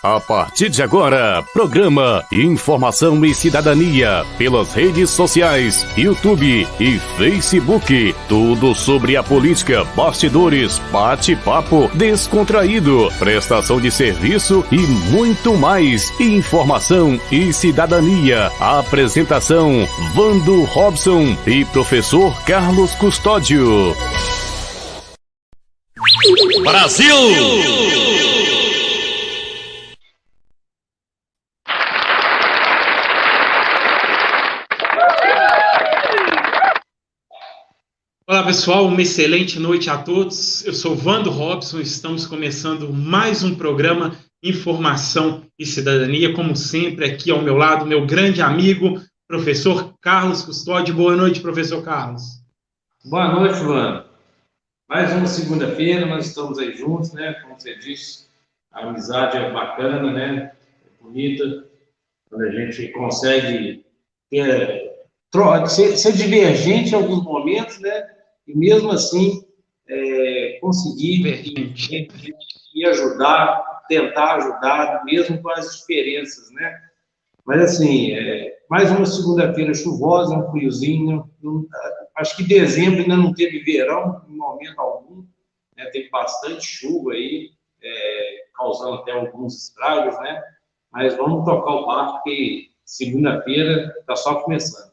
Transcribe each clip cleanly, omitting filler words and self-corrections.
A partir de agora, programa Informação e Cidadania pelas redes sociais, YouTube e Facebook. Tudo sobre a política, bastidores, bate-papo descontraído, prestação de serviço e muito mais. Informação e Cidadania. A apresentação: Vando Robson e professor Carlos Custódio. Brasil! Olá pessoal, uma excelente noite a todos. Eu sou Vando Robson, estamos começando mais um programa Informação e Cidadania, como sempre aqui ao meu lado, meu grande amigo, professor Carlos Custódio. Boa noite, professor Carlos. Boa noite, Vando. Mais uma segunda-feira, nós estamos aí juntos, né? Como você disse, a amizade é bacana, né? É bonita, quando a gente consegue ser divergente em alguns momentos, né? E mesmo assim conseguir e ajudar, tentar ajudar, mesmo com as diferenças, né? Mas assim, mais uma segunda-feira chuvosa, um friozinho. Acho que dezembro ainda não teve verão, em momento algum, né? Teve bastante chuva aí, causando até alguns estragos, né? Mas vamos tocar o barco, porque segunda-feira está só começando.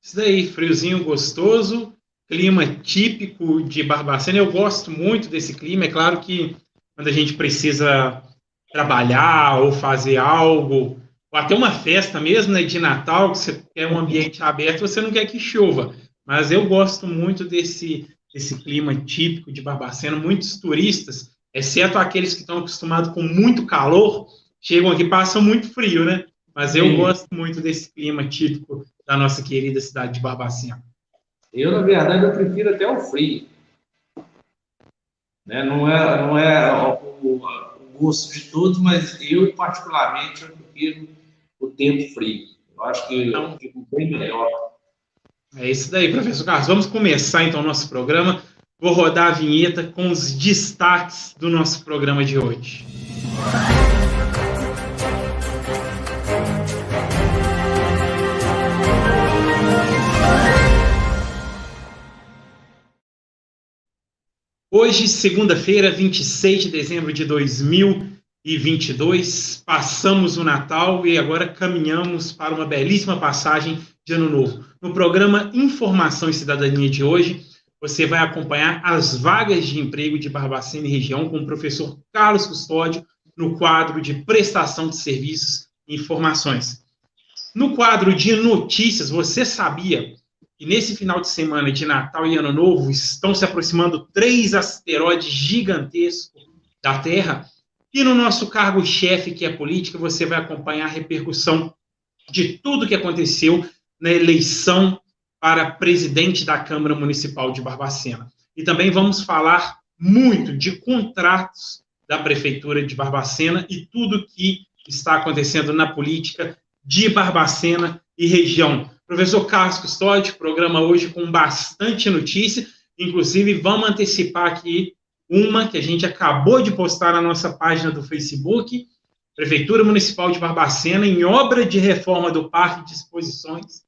Isso daí, friozinho gostoso, clima típico de Barbacena. Eu gosto muito desse clima. É claro que quando a gente precisa trabalhar ou fazer algo, ou até uma festa mesmo, né, de Natal, que você quer um ambiente aberto, você não quer que chova. Mas eu gosto muito desse clima típico de Barbacena. Muitos turistas, exceto aqueles que estão acostumados com muito calor, chegam aqui e passam muito frio, né? Mas eu gosto muito desse clima típico da nossa querida cidade de Barbacena. Eu, na verdade, eu prefiro até o frio. Né? Não é o gosto de todos, mas eu, particularmente, eu prefiro o tempo frio. Eu acho que eu fico bem melhor. É isso daí, professor Carlos. Vamos começar, então, o nosso programa. Vou rodar a vinheta com os destaques do nosso programa de hoje. Hoje, segunda-feira, 26 de dezembro de 2022, passamos o Natal e agora caminhamos para uma belíssima passagem de Ano Novo. No programa Informação e Cidadania de hoje, você vai acompanhar as vagas de emprego de Barbacena e região com o professor Carlos Custódio no quadro de prestação de serviços e informações. No quadro de notícias, você sabia que nesse final de semana de Natal e Ano Novo estão se aproximando 3 asteroides gigantescos da Terra? E no nosso cargo-chefe, que é política, você vai acompanhar a repercussão de tudo que aconteceu na eleição para presidente da Câmara Municipal de Barbacena. E também vamos falar muito de contratos da Prefeitura de Barbacena e tudo que está acontecendo na política de Barbacena e região. Professor Carlos Custódio, programa hoje com bastante notícia, inclusive vamos antecipar aqui uma que a gente acabou de postar na nossa página do Facebook, Prefeitura Municipal de Barbacena, em obra de reforma do Parque de Exposições.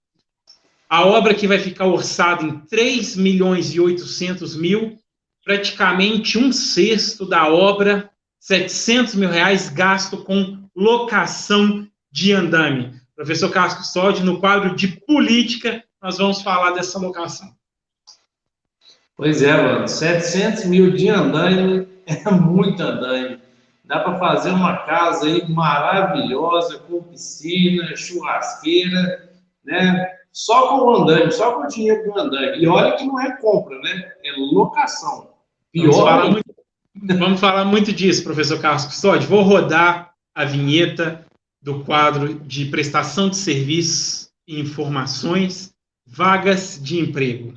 A obra que vai ficar orçada em 3.800.000, praticamente um sexto da obra, R$700 mil gasto com locação de andame. Professor Carlos Custódio, no quadro de política, nós vamos falar dessa locação. Pois é, mano, 700 mil de andaime é muito andaime. Dá para fazer uma casa aí maravilhosa, com piscina, churrasqueira, né? Só com o andaime, só com o dinheiro do andaime. E olha que não é compra, né? É locação. Pior. Vamos falar muito disso, professor Carlos Custódio. Vou rodar a vinheta do quadro de prestação de serviços e informações, vagas de emprego.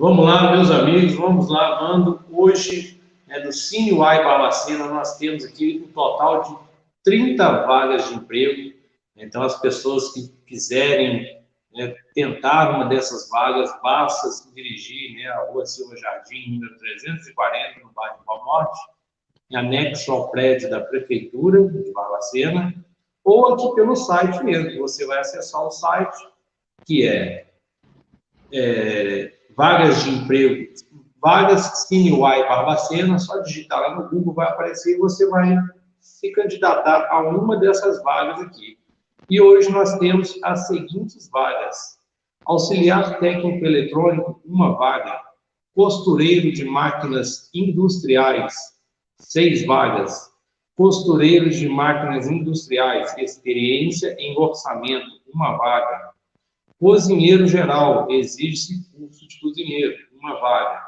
Vamos lá, meus amigos, vamos lá, Mando. Hoje, do Cine Uai Barbacena, nós temos aqui um total de 30 vagas de emprego. Então, as pessoas que quiserem tentar uma dessas vagas, basta se dirigir à Rua Silva Jardim, número 340, no bairro do Palmorte, em anexo ao prédio da Prefeitura de Barbacena, ou aqui pelo site mesmo. Você vai acessar o site, que vagas de emprego, vagas Cine Uai Barbacena, só digitar lá no Google, vai aparecer e você vai se candidatar a uma dessas vagas aqui. E hoje nós temos as seguintes vagas: auxiliar técnico eletrônico, uma vaga; costureiro de máquinas industriais, 6 vagas; costureiros de máquinas industriais, experiência em orçamento, uma vaga; cozinheiro geral, exige-se curso de cozinheiro, uma vaga;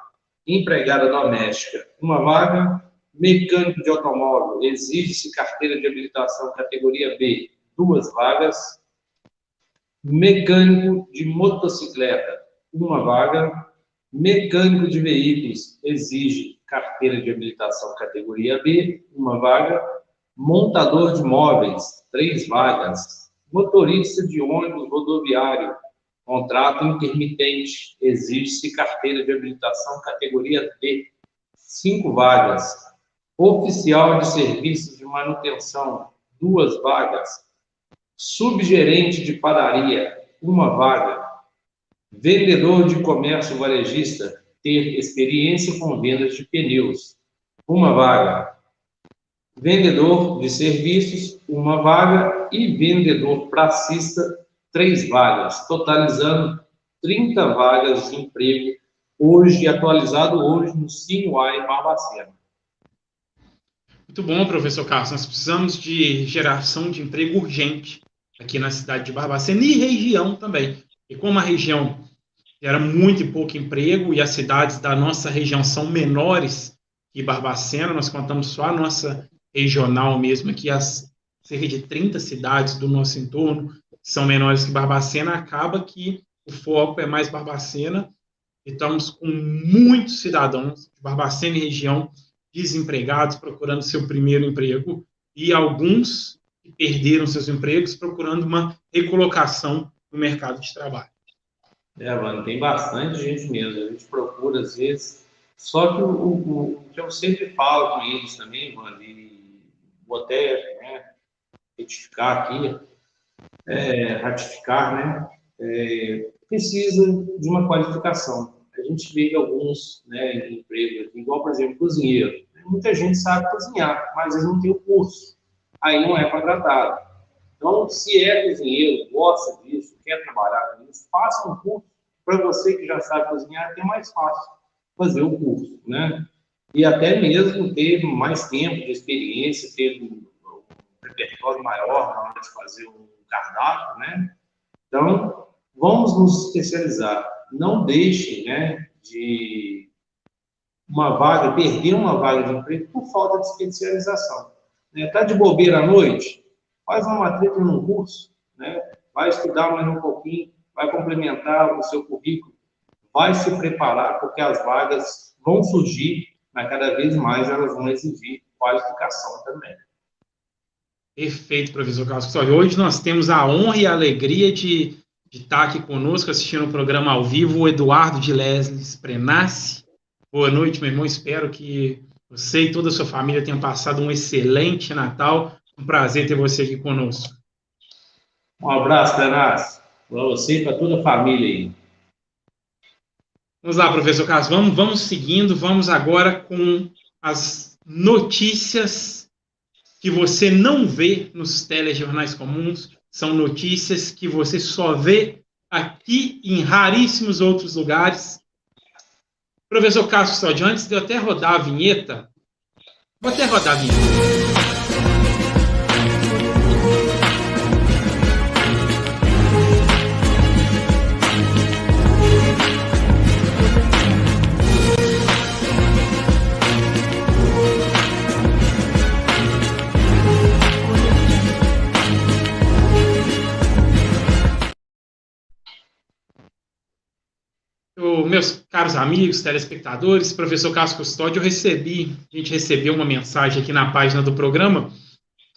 empregada doméstica, uma vaga; mecânico de automóvel, exige-se carteira de habilitação categoria B, 2 vagas; mecânico de motocicleta, uma vaga; mecânico de veículos, exige carteira de habilitação categoria B, uma vaga; montador de móveis, 3 vagas; motorista de ônibus rodoviário, contrato intermitente, exige-se carteira de habilitação categoria D, 5 vagas; oficial de serviços de manutenção, 2 vagas; subgerente de padaria, uma vaga; vendedor de comércio varejista, ter experiência com vendas de pneus, uma vaga; vendedor de serviços, uma vaga; e vendedor pracista, 3 vagas, totalizando 30 vagas de emprego, hoje, atualizado hoje no Cine Uai Barbacena. Muito bom, professor Carlos. Nós precisamos de geração de emprego urgente aqui na cidade de Barbacena e região também. E como a região gera muito e pouco emprego e as cidades da nossa região são menores que Barbacena, nós contamos só a nossa regional mesmo, aqui as cerca de 30 cidades do nosso entorno são menores que Barbacena, acaba que o foco é mais Barbacena. Estamos com muitos cidadãos de Barbacena e região desempregados, procurando seu primeiro emprego, e alguns que perderam seus empregos, procurando uma recolocação no mercado de trabalho. Mano, tem bastante gente mesmo. A gente procura, às vezes. Só que o que eu sempre falo com eles também, mano, e vou até retificar aqui, ratificar, precisa de uma qualificação. A gente vê alguns empregos, igual, por exemplo, cozinheiro. Muita gente sabe cozinhar, mas eles não têm o curso. Aí não é contratado. Então, se é cozinheiro, gosta disso, quer trabalhar com isso, faça um curso. Para você que já sabe cozinhar, é mais fácil fazer o curso, E até mesmo ter mais tempo de experiência, ter um repertório maior na hora de fazer um cardápio, Então, vamos nos especializar. Não deixe, de perder uma vaga de emprego por falta de especialização. Está de bobeira à noite? Faz uma matrícula num curso, Vai estudar mais um pouquinho, vai complementar o seu currículo, vai se preparar, porque as vagas vão surgir, mas cada vez mais elas vão exigir qualificação também. Perfeito, professor Carlos. Hoje nós temos a honra e a alegria de estar aqui conosco, assistindo o programa ao vivo, o Eduardo de Lesles Prenassi. Boa noite, meu irmão. Espero que você e toda a sua família tenham passado um excelente Natal. Um prazer ter você aqui conosco. Um abraço, Prenassi, para você e para toda a família aí. Vamos lá, professor Carlos. Vamos seguindo. Vamos agora com as notícias que você não vê nos telejornais comuns. São notícias que você só vê aqui em raríssimos outros lugares. Professor Carlos Custódio, antes de eu até rodar a vinheta, vou até rodar a vinheta. meus caros amigos, telespectadores, professor Carlos Custódio, a gente recebeu uma mensagem aqui na página do programa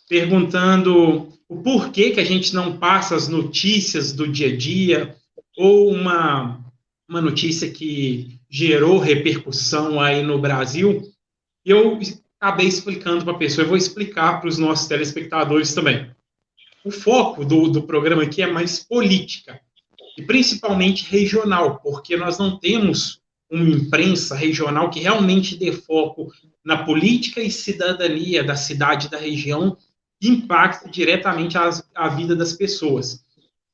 perguntando o porquê que a gente não passa as notícias do dia a dia ou uma notícia que gerou repercussão aí no Brasil. E eu acabei explicando para a pessoa, eu vou explicar para os nossos telespectadores também. O foco do programa aqui é mais política, e principalmente regional, porque nós não temos uma imprensa regional que realmente dê foco na política e cidadania da cidade e da região, que impacta diretamente a vida das pessoas.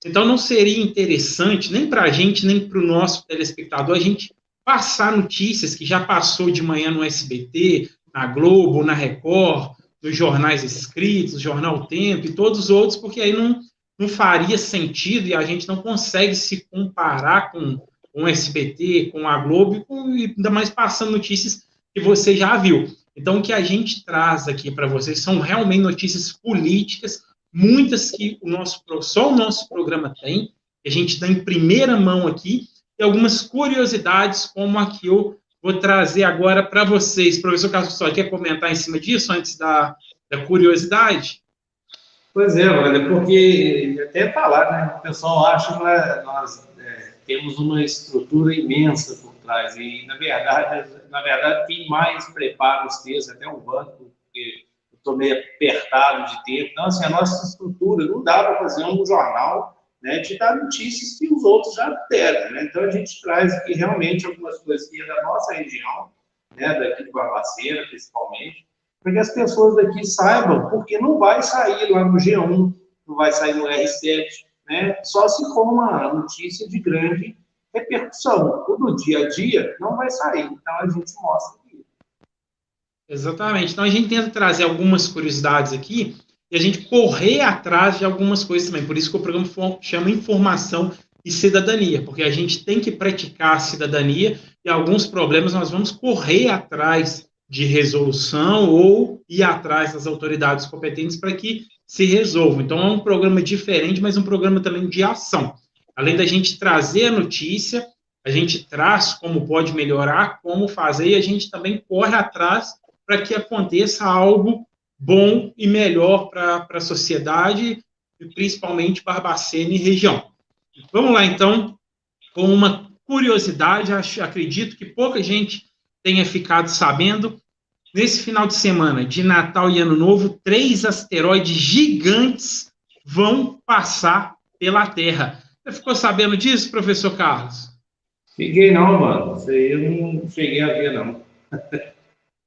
Então, não seria interessante, nem para a gente, nem para o nosso telespectador, a gente passar notícias que já passou de manhã no SBT, na Globo, na Record, nos jornais escritos, Jornal Tempo e todos os outros, porque aí não faria sentido e a gente não consegue se comparar com o SBT, com a Globo, e ainda mais passando notícias que você já viu. Então, o que a gente traz aqui para vocês são realmente notícias políticas, muitas que só o nosso programa tem, que a gente dá em primeira mão aqui, e algumas curiosidades, como a que eu vou trazer agora para vocês. Professor Carlos Custódio, quer comentar em cima disso, antes da curiosidade? Pois é, olha, porque até falar, né? O pessoal acha que nós temos uma estrutura imensa por trás, e na verdade quem mais prepara os textos, até o banco, porque eu estou meio apertado de tempo. Então, assim, a nossa estrutura não dá para fazer um jornal, né, de dar notícias que os outros já deram, né? Então a gente traz aqui realmente algumas coisas que é da nossa região, né, daqui de Barbacena, principalmente, para que as pessoas daqui saibam, porque não vai sair lá no G1, não vai sair no R7, né? Só se for uma notícia de grande repercussão. O do dia a dia não vai sair, então a gente mostra aqui. Exatamente. Então a gente tenta trazer algumas curiosidades aqui e a gente correr atrás de algumas coisas também. Por isso que o programa chama Informação e Cidadania, porque a gente tem que praticar a cidadania e alguns problemas nós vamos correr atrás de resolução ou ir atrás das autoridades competentes para que se resolvam. Então, é um programa diferente, mas um programa também de ação. Além da gente trazer a notícia, a gente traz como pode melhorar, como fazer, e a gente também corre atrás para que aconteça algo bom e melhor para a sociedade, e principalmente Barbacena e região. Vamos lá, então, com uma curiosidade, acredito que pouca gente tenha ficado sabendo. Nesse final de semana de Natal e Ano Novo, 3 asteroides gigantes vão passar pela Terra. Você ficou sabendo disso, professor Carlos? Fiquei não, mano. Isso aí eu não cheguei a ver, não.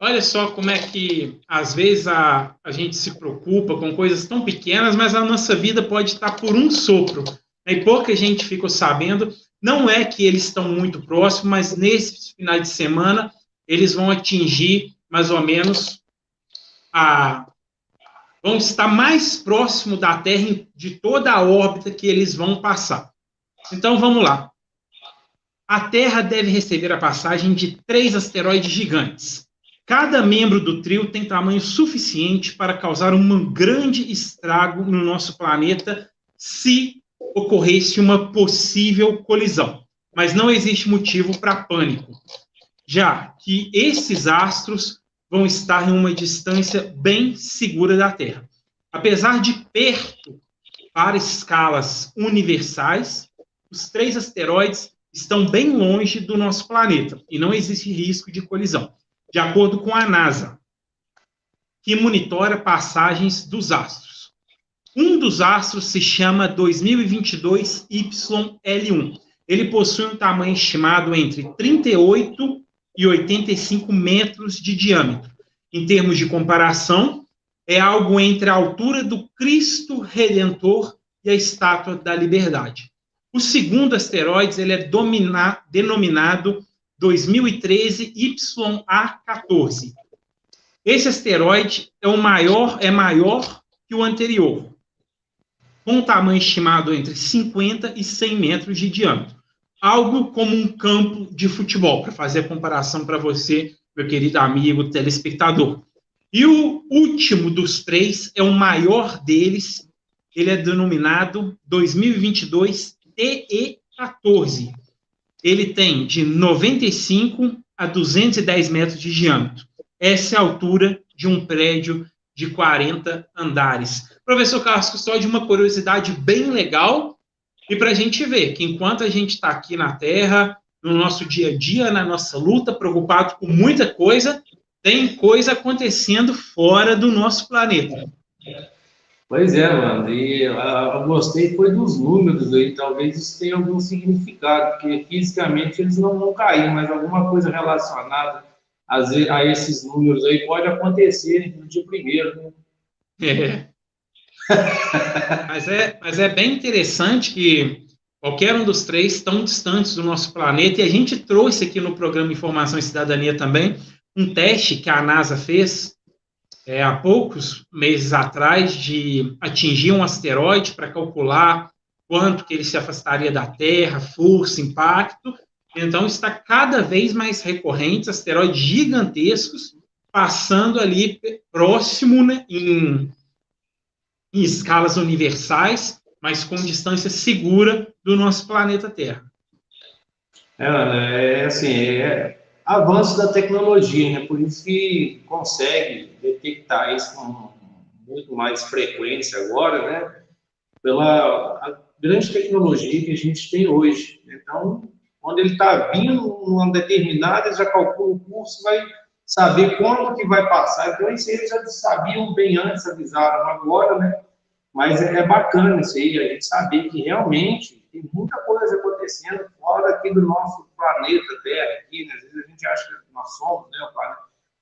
Olha só como é que, às vezes, a gente se preocupa com coisas tão pequenas, mas a nossa vida pode estar por um sopro. E pouca gente ficou sabendo. Não é que eles estão muito próximos, mas nesse final de semana eles vão atingir mais ou menos vão estar mais próximo da Terra de toda a órbita que eles vão passar. Então, vamos lá. A Terra deve receber a passagem de 3 asteroides gigantes. Cada membro do trio tem tamanho suficiente para causar um grande estrago no nosso planeta se ocorresse uma possível colisão. Mas não existe motivo para pânico, já que esses astros vão estar em uma distância bem segura da Terra. Apesar de perto para escalas universais, os 3 asteroides estão bem longe do nosso planeta e não existe risco de colisão, de acordo com a NASA, que monitora passagens dos astros. Um dos astros se chama 2022 YL1. Ele possui um tamanho estimado entre 38 e 85 metros de diâmetro. Em termos de comparação, é algo entre a altura do Cristo Redentor e a Estátua da Liberdade. O segundo asteroide ele é denominado 2013 YA14. Esse asteroide é maior que o anterior, com um tamanho estimado entre 50 e 100 metros de diâmetro. Algo como um campo de futebol, para fazer a comparação para você, meu querido amigo telespectador. E o último dos 3 é o maior deles, ele é denominado 2022 TE14. ele tem de 95 a 210 metros de diâmetro. Essa é a altura de um prédio de 40 andares. Professor Carlos Custódio, uma curiosidade bem legal, e para a gente ver que enquanto a gente está aqui na Terra, no nosso dia a dia, na nossa luta, preocupado com muita coisa, tem coisa acontecendo fora do nosso planeta. Pois é, mano, e eu gostei foi dos números aí, talvez isso tenha algum significado, porque fisicamente eles não vão cair, mas alguma coisa relacionada a esses números aí pode acontecer no dia primeiro, né? É. Mas é bem interessante que qualquer um dos três estão distantes do nosso planeta, e a gente trouxe aqui no programa Informação e Cidadania também um teste que a NASA fez há poucos meses atrás de atingir um asteroide para calcular quanto que ele se afastaria da Terra, força, impacto. Então, está cada vez mais recorrentes, asteroides gigantescos, passando ali próximo, né, em escalas universais, mas com distância segura do nosso planeta Terra. Avanço da tecnologia, né? Por isso que consegue detectar isso com muito mais frequência agora, né? Pela a grande tecnologia que a gente tem hoje. Então, quando ele está vindo numa determinada, ele já calcula o curso, vai saber quando que vai passar. Então, isso eles já sabiam bem antes, avisaram agora, né? Mas é bacana isso aí, a gente saber que realmente tem muita coisa acontecendo fora aqui do nosso planeta Terra. Aqui, né? Às vezes a gente acha que nós somos, né,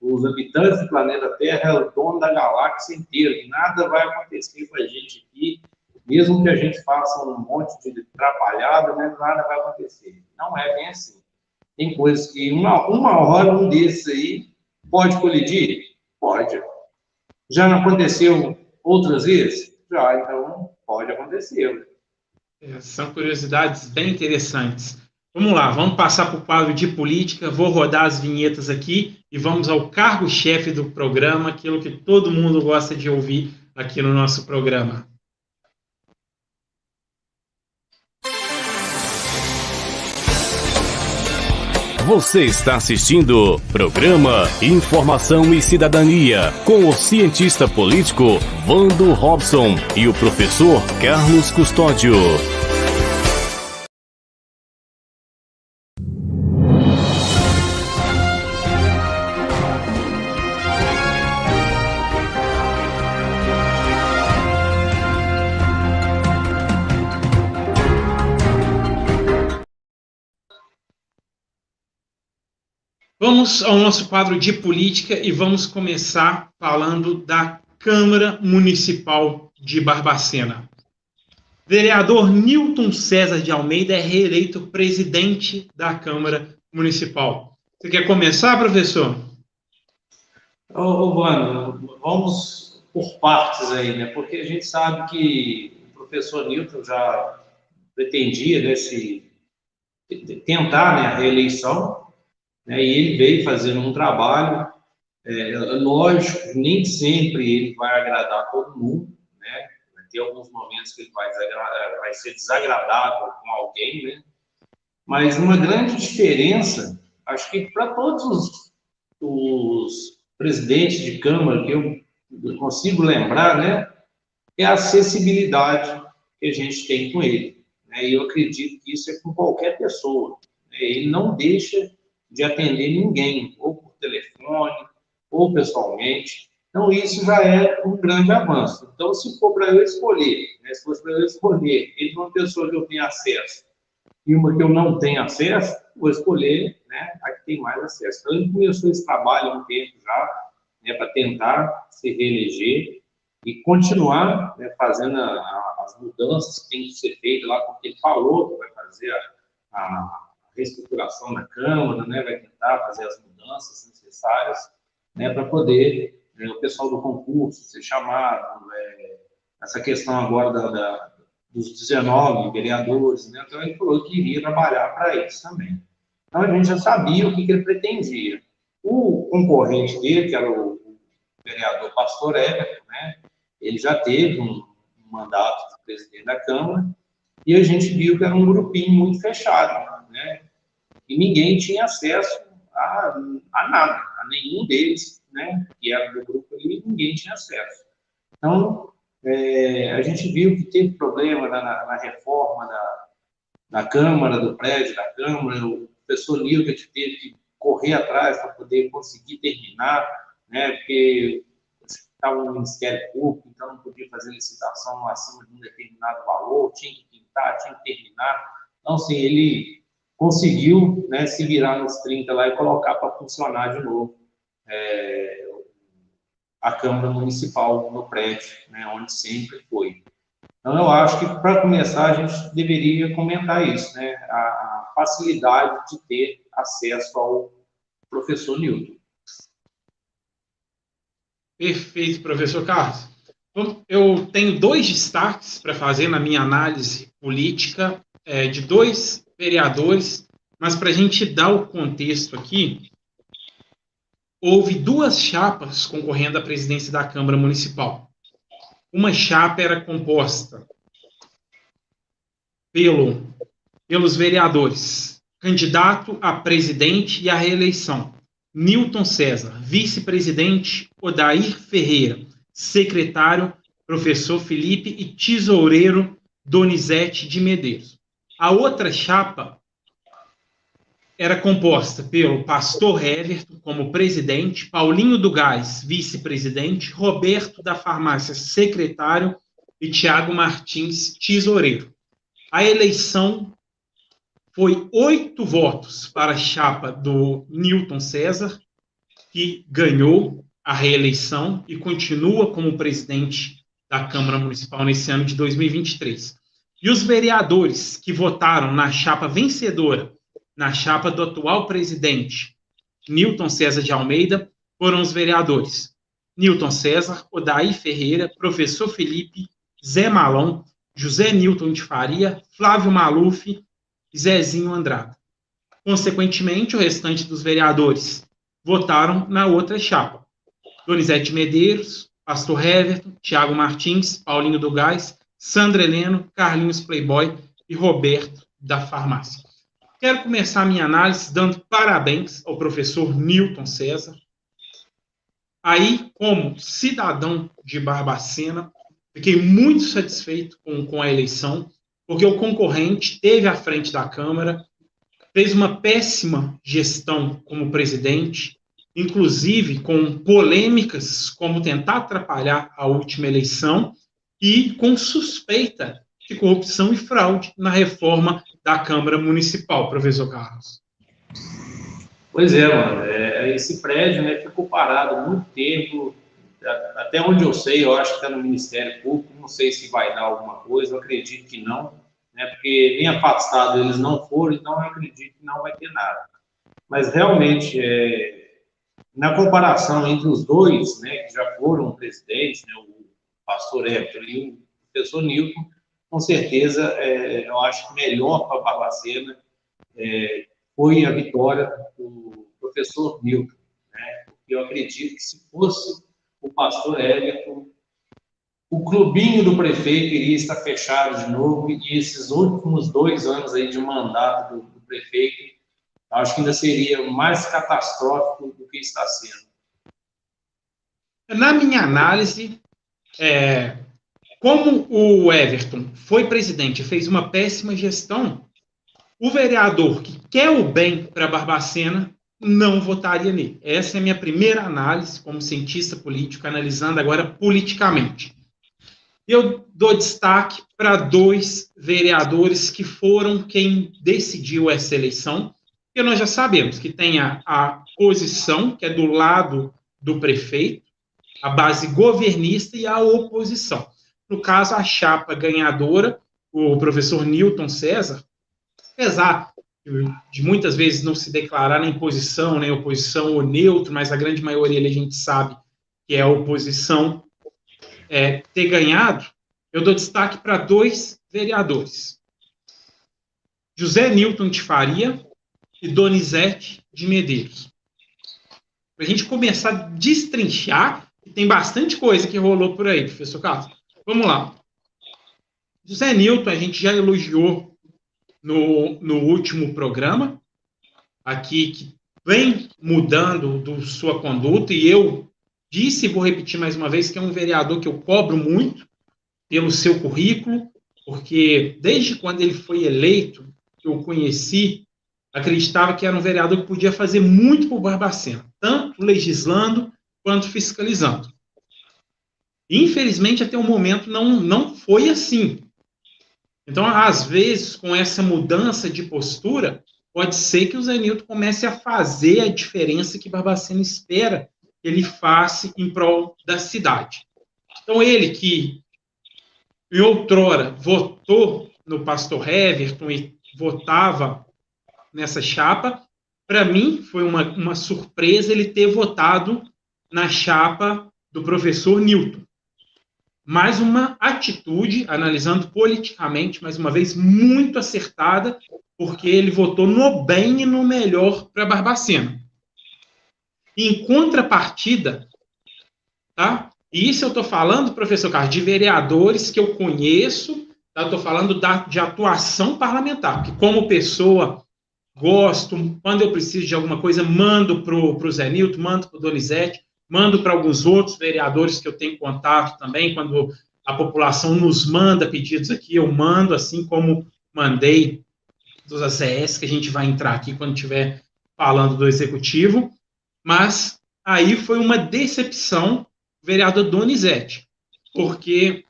os habitantes do planeta Terra, é o dono da galáxia inteira, que nada vai acontecer com a gente aqui, mesmo que a gente faça um monte de atrapalhada, né, nada vai acontecer. Não é bem assim. Tem coisas que uma hora um desses aí pode colidir? Pode. Já não aconteceu outras vezes? Já, então pode acontecer. São curiosidades bem interessantes. Vamos lá, vamos passar para o quadro de política, vou rodar as vinhetas aqui e vamos ao cargo-chefe do programa, aquilo que todo mundo gosta de ouvir aqui no nosso programa. Você está assistindo programa Informação e Cidadania com o cientista político Vando Robson e o professor Carlos Custódio. Vamos ao nosso quadro de política e vamos começar falando da Câmara Municipal de Barbacena. Vereador Nilton César de Almeida é reeleito presidente da Câmara Municipal. Você quer começar, professor? Vando, vamos por partes aí, né? Porque a gente sabe que o professor Nilton já pretendia, né, tentar, né, a reeleição, né, e ele veio fazendo um trabalho, lógico, nem sempre ele vai agradar todo mundo, né? Vai ter alguns momentos que ele vai ser desagradável com alguém, né? Mas uma grande diferença, acho que para todos os presidentes de Câmara que eu consigo lembrar, né, é a acessibilidade que a gente tem com ele, né? E eu acredito que isso é com qualquer pessoa, né? Ele não deixa de atender ninguém, ou por telefone, ou pessoalmente. Então, isso já é um grande avanço. Então, se for para eu escolher, né, se fosse para eu escolher entre uma pessoa que eu tenho acesso e uma que eu não tenho acesso, vou escolher, né, a que tem mais acesso. Então, ele começou esse trabalho há um tempo já, né, para tentar se reeleger e continuar, né, fazendo as mudanças que tem que ser feitas lá, porque ele falou que vai fazer a reestruturação da Câmara, né, vai tentar fazer as mudanças necessárias, né, para poder o pessoal do concurso ser chamado, essa questão agora dos 19 vereadores, né, então ele falou que iria trabalhar para isso também. Então a gente já sabia o que ele pretendia. O concorrente dele, que era o vereador Pastor Everton, né, ele já teve um mandato de presidente da Câmara, e a gente viu que era um grupinho muito fechado, né? e ninguém tinha acesso a nada, a nenhum deles, né, que era do grupo ali, ninguém tinha acesso. Então, a gente viu que teve problema na reforma da Câmara, do prédio da Câmara, o professor Nilton teve que correr atrás para poder conseguir terminar, né, porque estava no Ministério Público, então não podia fazer licitação acima de um determinado valor, tinha que pintar, tinha que terminar. Então, assim, ele conseguiu, né, se virar nos 30 lá e colocar para funcionar de novo a Câmara Municipal no prédio, né, onde sempre foi. Então, eu acho que, para começar, a gente deveria comentar isso, né, a facilidade de ter acesso ao professor Nilton. Perfeito, professor Carlos. Eu tenho 2 destaques para fazer na minha análise política de 2 vereadores, mas para a gente dar o contexto aqui, houve 2 chapas concorrendo à presidência da Câmara Municipal. Uma chapa era composta pelos vereadores, candidato a presidente e à reeleição, Nilton César, vice-presidente, Odair Ferreira, secretário, professor Felipe e tesoureiro, Donizete de Medeiros. A outra chapa era composta pelo pastor Everton como presidente, Paulinho do Gás, vice-presidente, Roberto da Farmácia, secretário e Tiago Martins, tesoureiro. A eleição foi 8 votos para a chapa do Nilton César, que ganhou a reeleição e continua como presidente da Câmara Municipal nesse ano de 2023. E os vereadores que votaram na chapa vencedora, na chapa do atual presidente, Nilton César de Almeida, foram os vereadores Nilton César, Odair Ferreira, professor Felipe, Zé Malom, José Nilton de Faria, Flávio Maluf e Zezinho Andrada. Consequentemente, o restante dos vereadores votaram na outra chapa. Donizete Medeiros, Pastor Everton, Tiago Martins, Paulinho do Gás, Sandra Heleno, Carlinhos Playboy e Roberto da Farmácia. Quero começar a minha análise dando parabéns ao professor Nilton César. Aí, como cidadão de Barbacena, fiquei muito satisfeito com a eleição, porque o concorrente esteve à frente da Câmara, fez uma péssima gestão como presidente, inclusive com polêmicas como tentar atrapalhar a última eleição e com suspeita de corrupção e fraude na reforma da Câmara Municipal, professor Carlos. Pois é, mano, esse prédio, né, ficou parado muito tempo, até onde eu sei, eu acho que está no Ministério Público, não sei se vai dar alguma coisa, eu acredito que não, né, porque nem afastado eles não foram, então eu acredito que não vai ter nada. Mas realmente, na comparação entre os dois, né, que já foram presidentes, né, o pastor Everton e o professor Nilton, com certeza, eu acho que melhor para a Barbacena foi a vitória do professor Nilton, né, porque eu acredito que se fosse o pastor Everton, o clubinho do prefeito iria estar fechado de novo, e esses últimos 2 anos aí de mandato do prefeito, acho que ainda seria mais catastrófico do que está sendo. Na minha análise, como o Everton foi presidente e fez uma péssima gestão, o vereador que quer o bem para Barbacena não votaria nele. Essa é a minha primeira análise como cientista político, analisando agora politicamente. Eu dou destaque para 2 vereadores que foram quem decidiu essa eleição, porque nós já sabemos que tem a posição, que é do lado do prefeito, a base governista e a oposição. No caso, a chapa ganhadora, o professor Nilton César, apesar de muitas vezes não se declarar nem posição, nem oposição ou neutro, mas a grande maioria a gente sabe que é a oposição, ter ganhado, eu dou destaque para 2 vereadores. José Nilton de Faria e Donizete de Medeiros. Para a gente começar a destrinchar, tem bastante coisa que rolou por aí, professor Carlos. Vamos lá. José Nilton, a gente já elogiou no último programa, aqui que vem mudando sua conduta, e eu disse e vou repetir mais uma vez que é um vereador que eu cobro muito pelo seu currículo, porque desde quando ele foi eleito, que eu conheci, acreditava que era um vereador que podia fazer muito por Barbacena, tanto legislando quanto fiscalizando. Infelizmente, até o momento, não foi assim. Então, às vezes, com essa mudança de postura, pode ser que o Zé Nilton comece a fazer a diferença que Barbacena espera que ele faça em prol da cidade. Então, ele que, em outrora, votou no pastor Everton e votava nessa chapa, para mim foi uma surpresa ele ter votado na chapa do professor Nilton. Mais uma atitude, analisando politicamente, mais uma vez, muito acertada, porque ele votou no bem e no melhor para Barbacena. Em contrapartida, tá? E isso eu estou falando, professor Carlos, de vereadores que eu conheço, tá? Estou falando de atuação parlamentar, que como pessoa gosto, quando eu preciso de alguma coisa, mando para o Zé Nilton, mando para o Donizete, mando para alguns outros vereadores que eu tenho contato também, quando a população nos manda pedidos aqui, eu mando, assim como mandei dos ACS, que a gente vai entrar aqui quando estiver falando do Executivo, mas aí foi uma decepção o vereador Donizete, porque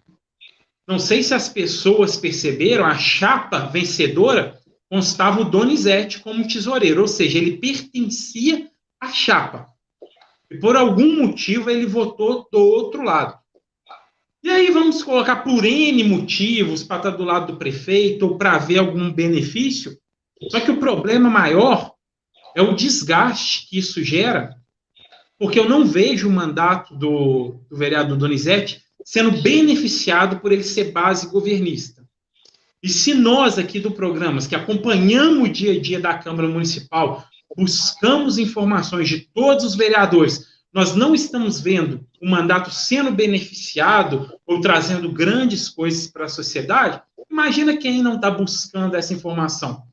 não sei se as pessoas perceberam, a chapa vencedora constava o Donizete como tesoureiro, ou seja, ele pertencia à chapa. E por algum motivo ele votou do outro lado. E aí vamos colocar por N motivos, para estar do lado do prefeito ou para haver algum benefício. Só que o problema maior é o desgaste que isso gera, porque eu não vejo o mandato do vereador Donizete sendo beneficiado por ele ser base governista. E se nós aqui do Programas, que acompanhamos o dia a dia da Câmara Municipal, buscamos informações de todos os vereadores, nós não estamos vendo o mandato sendo beneficiado ou trazendo grandes coisas para a sociedade, imagina quem não está buscando essa informação.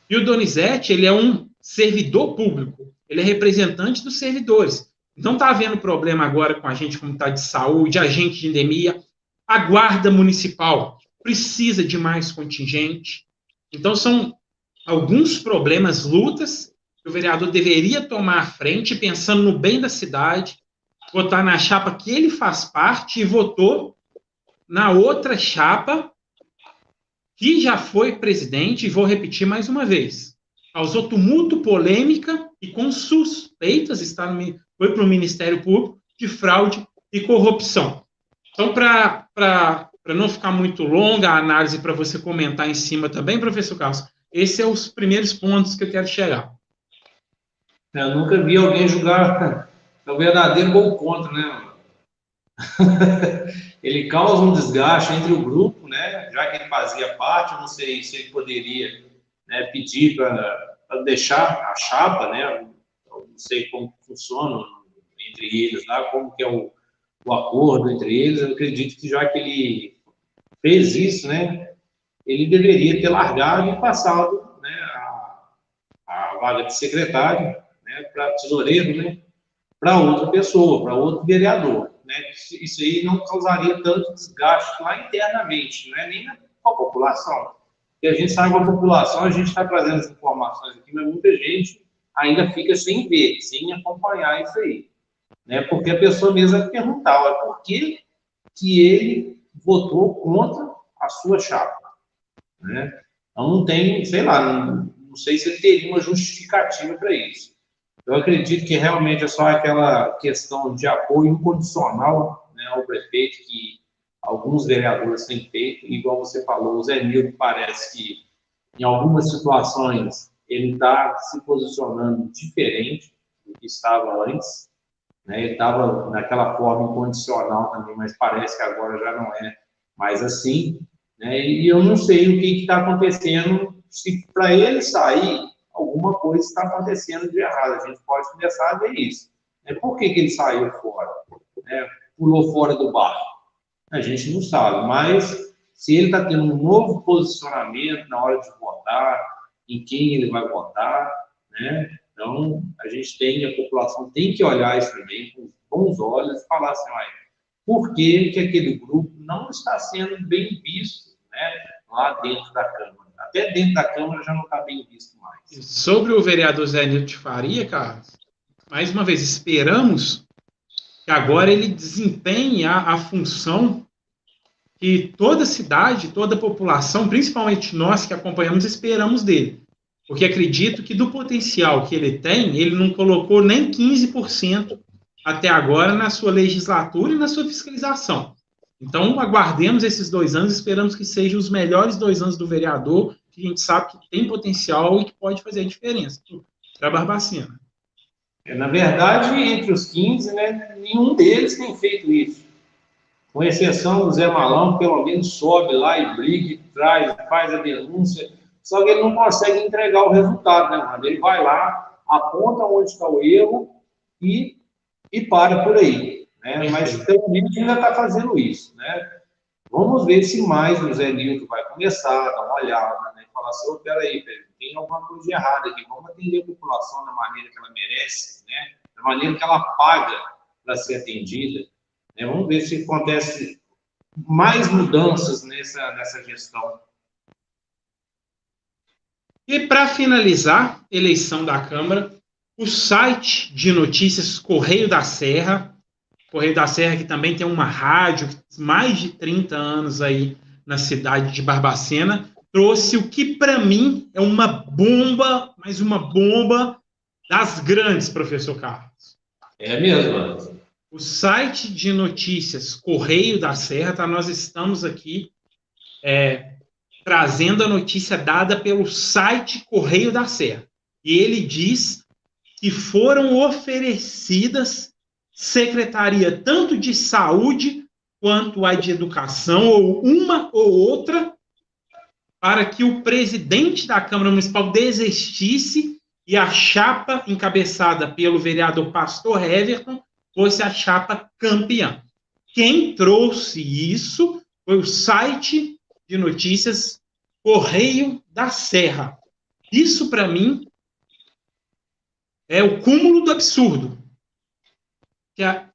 E o Donizete, ele é um servidor público, ele é representante dos servidores. Não está havendo problema agora com a gente como está de saúde, agente de endemia, a guarda municipal precisa de mais contingente. Então, são alguns problemas, lutas, que o vereador deveria tomar à frente, pensando no bem da cidade, votar na chapa que ele faz parte e votou na outra chapa que já foi presidente, e vou repetir mais uma vez, causou tumulto, polêmica e com suspeitas, foi para o Ministério Público de fraude e corrupção. Então, para não ficar muito longa a análise, para você comentar em cima também, professor Carlos, esses são os primeiros pontos que eu quero chegar. Eu nunca vi alguém julgar o verdadeiro gol contra, né? Ele causa um desgaste entre o grupo, né? Já que ele fazia parte, eu não sei se ele poderia, né, pedir para deixar a chapa, né? Eu não sei como funciona entre eles lá, como que é o acordo entre eles. Eu acredito que já que ele fez isso, né, ele deveria ter largado e passado, né, a vaga de secretário, né, para tesoureiro, né, para outra pessoa, para outro vereador. Né? Isso aí não causaria tanto desgaste lá internamente, não é nem com a população. Porque a gente sabe que a população, a gente está trazendo as informações aqui, mas muita gente ainda fica sem ver, sem acompanhar isso aí. Né? Porque a pessoa mesmo vai perguntar, por que ele votou contra a sua chapa? Né? Então não tem, sei lá, não sei se ele teria uma justificativa para isso. Eu acredito que realmente é só aquela questão de apoio incondicional, né, ao prefeito que alguns vereadores têm feito, igual você falou, o Zé Nilton parece que em algumas situações ele está se posicionando diferente do que estava antes, né, ele estava naquela forma incondicional também, mas parece que agora já não é mais assim, né, e eu não sei o que está acontecendo, se para ele sair alguma coisa está acontecendo de errado. A gente pode começar a ver isso. Por que ele saiu fora? Pulou fora do barco? A gente não sabe, mas se ele está tendo um novo posicionamento na hora de votar, em quem ele vai votar, né? Então, a população tem que olhar isso também com bons olhos e falar assim, olha, por que aquele grupo não está sendo bem visto, né, lá dentro da Câmara? Até dentro da Câmara já não está bem visto mais. Sobre o vereador Zé Nilton Faria, Carlos, mais uma vez, esperamos que agora ele desempenhe a função que toda a cidade, toda a população, principalmente nós que acompanhamos, esperamos dele. Porque acredito que do potencial que ele tem, ele não colocou nem 15% até agora na sua legislatura e na sua fiscalização. Então, aguardemos esses 2 anos, esperamos que sejam os melhores 2 anos do vereador, que a gente sabe que tem potencial e que pode fazer a diferença para Barbacena. Na verdade, entre os 15, né, nenhum deles tem feito isso. Com exceção do Zé Malão, que pelo menos sobe lá e briga, faz a denúncia, só que ele não consegue entregar o resultado, né, mano? Ele vai lá, aponta onde está o erro e para por aí, né? Mas pelo menos ainda está fazendo isso, né? Vamos ver se mais o Zé Nilton vai começar a dar uma olhada, né? Falar assim, oh, peraí, tem alguma coisa errada aqui, vamos atender a população da maneira que ela merece, né? Da maneira que ela paga para ser atendida, né? Vamos ver se acontece mais mudanças nessa gestão. E para finalizar, eleição da Câmara, o site de notícias Correio da Serra que também tem uma rádio, mais de 30 anos aí na cidade de Barbacena, trouxe o que para mim é uma bomba, mas uma bomba das grandes, professor Carlos. É mesmo. O site de notícias Correio da Serra, tá? Nós estamos aqui trazendo a notícia dada pelo site Correio da Serra. E ele diz que foram oferecidas secretaria tanto de saúde quanto a de educação, ou uma ou outra, para que o presidente da Câmara Municipal desistisse e a chapa encabeçada pelo vereador Pastor Everton fosse a chapa campeã. Quem trouxe isso foi o site de notícias Correio da Serra. Isso, para mim, é o cúmulo do absurdo. Que há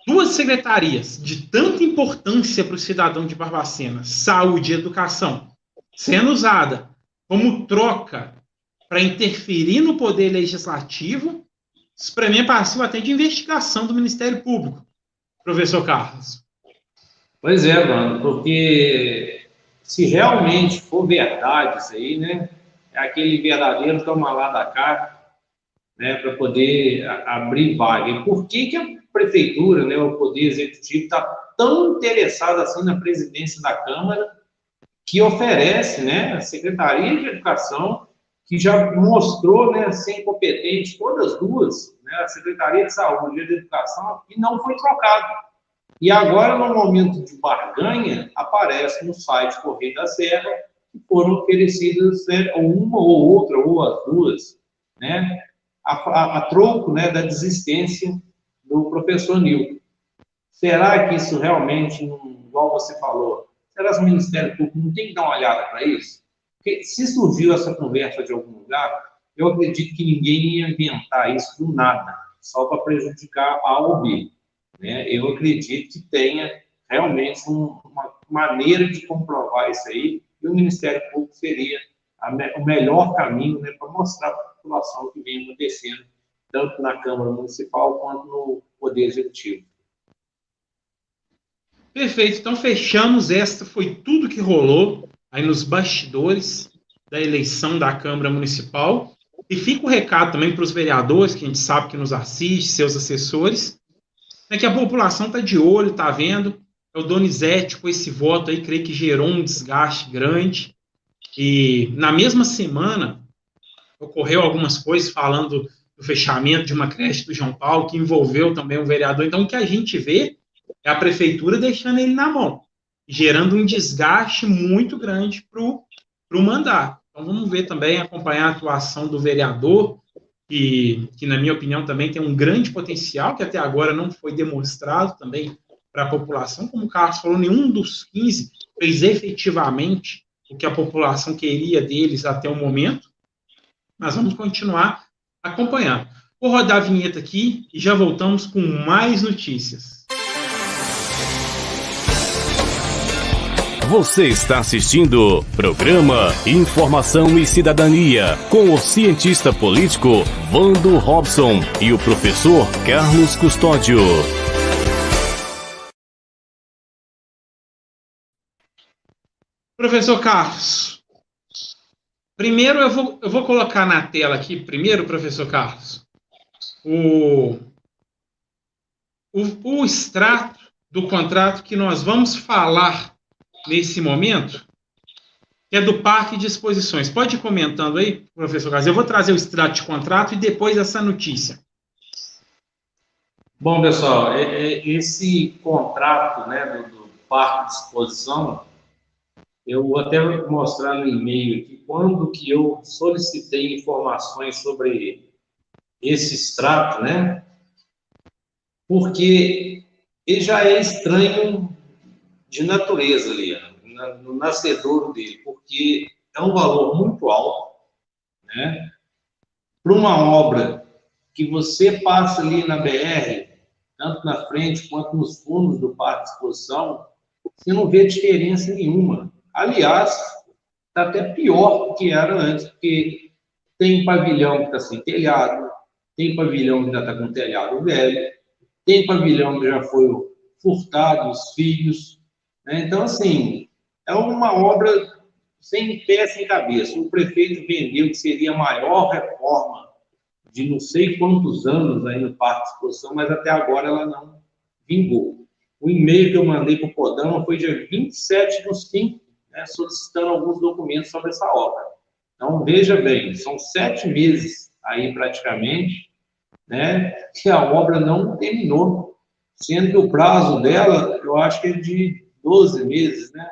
2 secretarias de tanta importância para o cidadão de Barbacena, saúde e educação, sendo usada como troca para interferir no poder legislativo, isso para mim é passivo até de investigação do Ministério Público, professor Carlos. Pois é, mano, porque se realmente for verdade isso aí, né, é aquele verdadeiro toma lá da cá, né, para poder abrir vaga. E por que a prefeitura, né, o Poder Executivo, está tão interessado assim na presidência da Câmara, que oferece, né, a Secretaria de Educação, que já mostrou, né, ser incompetente, todas as duas, né, a Secretaria de Saúde e de Educação, e não foi trocado. E agora, no momento de barganha, aparece no site Correio da Serra que foram oferecidas, né, uma ou outra, ou as duas, né, a troco, né, da desistência do professor Nilton. Será que isso realmente, igual você falou, será que o Ministério Público não tem que dar uma olhada para isso? Porque se surgiu essa conversa de algum lugar, eu acredito que ninguém ia inventar isso do nada, só para prejudicar A ou B, né? Eu acredito que tenha realmente uma maneira de comprovar isso aí, e o Ministério Público seria o melhor caminho, né, para mostrar para a população o que vem acontecendo, tanto na Câmara Municipal quanto no Poder Executivo. Perfeito, então fechamos. Esta foi tudo que rolou aí nos bastidores da eleição da Câmara Municipal. E fica o recado também para os vereadores, que a gente sabe que nos assiste, seus assessores, é que a população está de olho, está vendo. É o Donizete, com esse voto aí, creio que gerou um desgaste grande. E na mesma semana, ocorreu algumas coisas falando do fechamento de uma creche do João Paulo, que envolveu também o vereador. Então, o que a gente vê é a prefeitura deixando ele na mão, gerando um desgaste muito grande para o mandato. Então, vamos ver também, acompanhar a atuação do vereador, que, na minha opinião, também tem um grande potencial, que até agora não foi demonstrado também para a população. Como o Carlos falou, nenhum dos 15 fez efetivamente o que a população queria deles até o momento. Mas vamos continuar acompanhando. Vou rodar a vinheta aqui e já voltamos com mais notícias. Você está assistindo programa Informação e Cidadania com o cientista político Vando Robson e o professor Carlos Custódio. Professor Carlos, primeiro eu vou colocar na tela aqui, primeiro, professor Carlos, o extrato do contrato que nós vamos falar nesse momento, que é do Parque de Exposições. Pode ir comentando aí, professor Carlos. Eu vou trazer o extrato de contrato e depois essa notícia. Bom, pessoal, esse contrato, né, do Parque de Exposição, eu vou até mostrar no e-mail aqui quando que eu solicitei informações sobre esse extrato, né? Porque ele já é estranho de natureza ali, no nascedouro dele, porque é um valor muito alto, né? Para uma obra que você passa ali na BR, tanto na frente quanto nos fundos do Parque de Exposição, você não vê diferença nenhuma. Aliás, está até pior do que era antes, porque tem pavilhão que está sem telhado, tem pavilhão que já está com telhado velho, tem pavilhão que já foi furtado, os fios, né? Então, assim, é uma obra sem pé, sem cabeça. O prefeito vendeu que seria a maior reforma de não sei quantos anos aí no Parque de Exposição, mas até agora ela não vingou. O e-mail que eu mandei para o Codama foi dia 27/5, né, solicitando alguns documentos sobre essa obra. Então, veja bem, são 7 meses aí praticamente, né, que a obra não terminou, sendo que o prazo dela, eu acho que é de 12 meses, né?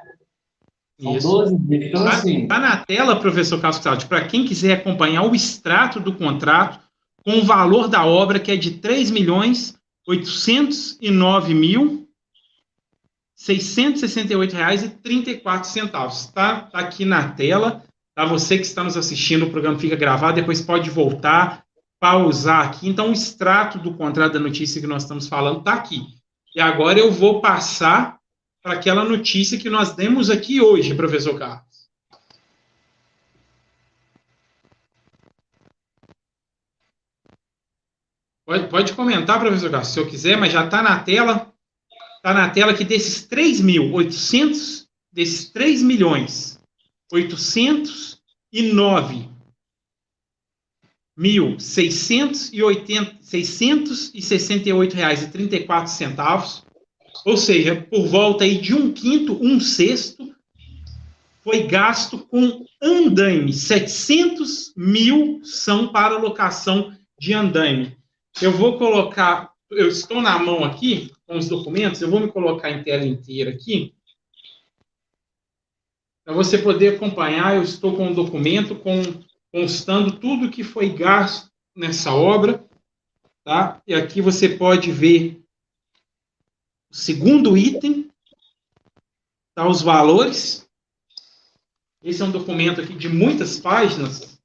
São 12 meses. Então, assim... Está na tela, professor Carlos Custódio, para quem quiser acompanhar o extrato do contrato com o valor da obra, que é de R$ 3.809.668,34. Tá aqui na tela. Tá? Você que está nos assistindo, o programa fica gravado, depois pode voltar, pausar aqui. Então, o extrato do contrato da notícia que nós estamos falando está aqui. E agora eu vou passar para aquela notícia que nós demos aqui hoje, professor Carlos. Pode comentar, professor Carlos, se eu quiser, mas já está na tela. Está na tela que desses 3.809.668,34, ou seja, por volta aí de 1/5, 1/6, foi gasto com andaime. 700 mil são para locação de andaime. Eu vou colocar, eu estou na mão aqui com os documentos, eu vou me colocar em tela inteira aqui, para você poder acompanhar. Eu estou com um documento constando tudo que foi gasto nessa obra, tá? E aqui você pode ver o segundo item, tá? Os valores. Esse é um documento aqui de muitas páginas,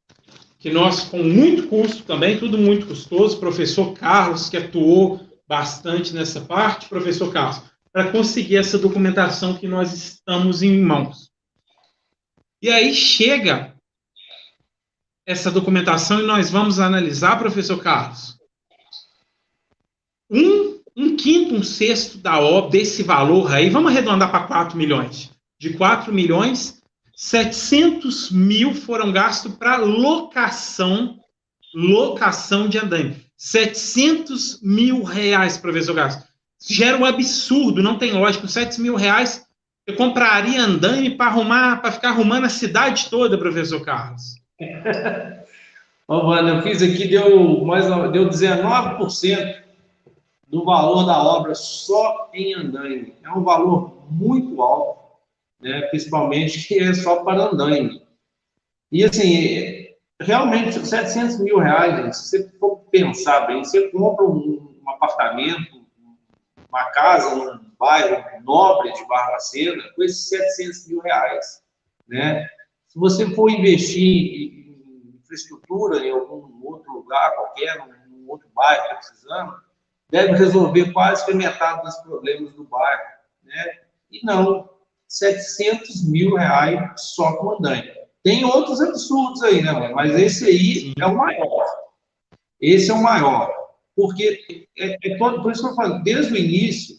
que nós, com muito custo também, tudo muito custoso, professor Carlos, que atuou bastante nessa parte, professor Carlos, para conseguir essa documentação que nós estamos em mãos. E aí chega essa documentação e nós vamos analisar, professor Carlos, 1/5, 1/6 da obra, desse valor aí, vamos arredondar para 4 milhões. De 4 milhões, 700 mil foram gastos para locação de andaime. 700 mil reais, professor Carlos. Gera um absurdo, não tem lógica. 700 mil reais, eu compraria andaime para ficar arrumando a cidade toda, professor Carlos. Ô, mano, eu fiz aqui, deu 19% do valor da obra só em andaime. É um valor muito alto, né? Principalmente que é só para andaime. E assim, realmente, 700 mil reais, gente, se você for pensar bem, você compra um apartamento, uma casa num bairro nobre de Barbacena, com esses 700 mil reais, né? Se você for investir em infraestrutura em algum outro lugar qualquer, num outro bairro que está precisando, deve resolver quase que metade dos problemas do bairro, né? E não, R$ 700 mil só com andaime. Tem outros absurdos aí, né? Mas esse aí é o maior. Esse é o maior. Porque por isso que eu falo, desde o início,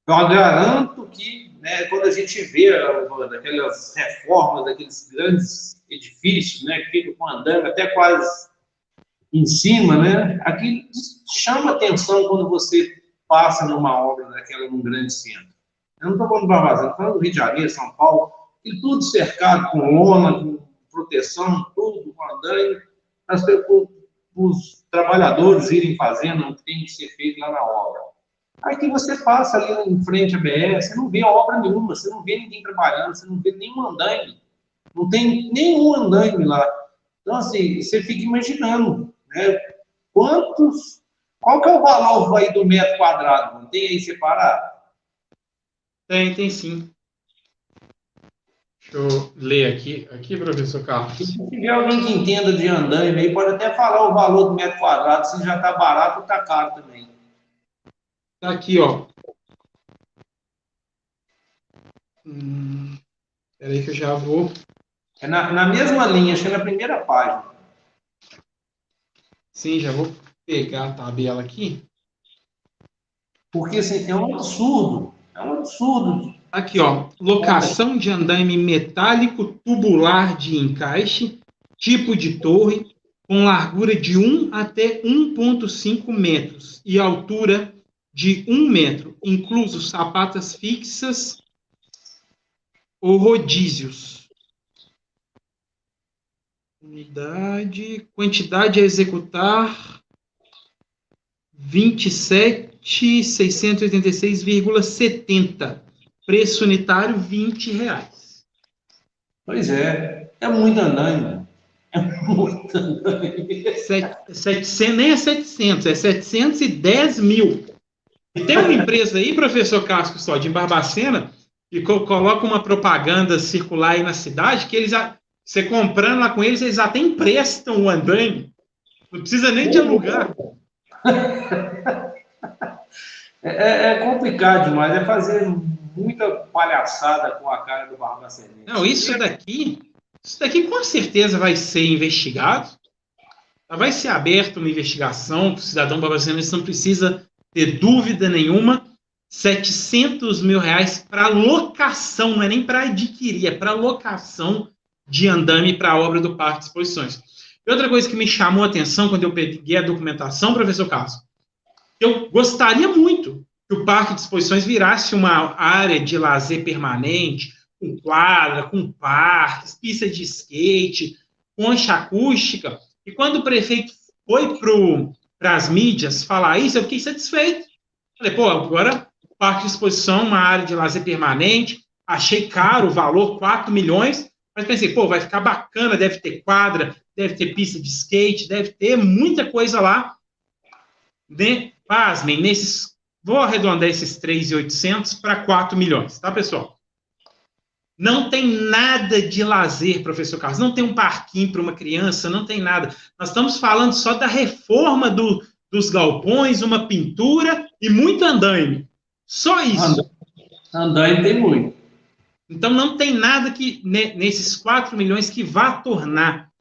eu garanto que, né, quando a gente vê aquelas reformas daqueles grandes edifícios, né, que ficam com andaime até quase em cima, né, aquilo chama atenção quando você passa numa obra daquela num grande centro. Eu não estou falando do Barbacena, estou falando do Rio de Janeiro, São Paulo, e tudo cercado com lona, com proteção, tudo com andaime, os trabalhadores irem fazendo o que tem que ser feito lá na obra. Aí que você passa ali em frente à BR, você não vê obra nenhuma, você não vê ninguém trabalhando, você não vê nenhum andaime, não tem nenhum andaime lá. Então, assim, você fica imaginando, né, qual que é o valor aí do metro quadrado? Não tem aí separado? Tem sim. Deixa eu ler aqui, professor Carlos. Se tiver alguém que entenda de andaime aí, pode até falar o valor do metro quadrado, se já está barato ou está caro também. Está aqui, ó. Espera aí que eu já vou. É na mesma linha, acho que é na primeira página. Sim, já vou pegar a tabela aqui. Porque assim, é um absurdo. É um absurdo. Aqui, ó. Locação de andaime metálico tubular de encaixe, tipo de torre, com largura de 1 até 1,5 metros e altura de 1 metro, incluso sapatas fixas ou rodízios. Quantidade a executar, 27.686,70. Preço unitário, R$20. Pois é muito andaime. É muito andaime. Nem é 700, é 710 mil. E tem uma empresa aí, professor Casco, só de Barbacena, que coloca uma propaganda circular aí na cidade, que você comprando lá com eles até emprestam o andaime. Não precisa nem de alugar. É complicado demais, é fazer muita palhaçada com a cara do Barbacena. Não, isso daqui com certeza vai ser investigado. Vai ser aberta uma investigação para o cidadão barbacenense, não precisa ter dúvida nenhuma. R$700 mil para locação, não é nem para adquirir, é para locação de andaime para a obra do Parque de Exposições. E outra coisa que me chamou a atenção quando eu peguei a documentação, professor Carlos, eu gostaria muito que o Parque de Exposições virasse uma área de lazer permanente, com quadra, com parques, pista de skate, concha acústica. E quando o prefeito foi para as mídias falar isso, eu fiquei satisfeito. Falei, pô, agora o Parque de Exposição, uma área de lazer permanente, achei caro o valor, 4 milhões, mas pensei, pô, vai ficar bacana, deve ter quadra, deve ter pista de skate, deve ter muita coisa lá. Pasmem, vou arredondar esses 3.800 para 4 milhões, tá, pessoal? Não tem nada de lazer, professor Carlos, não tem um parquinho para uma criança, não tem nada. Nós estamos falando só da reforma dos galpões, uma pintura e muito andaime. Só isso. Andaime tem muito. Então, não tem nada que, nesses 4 milhões, que vá tornar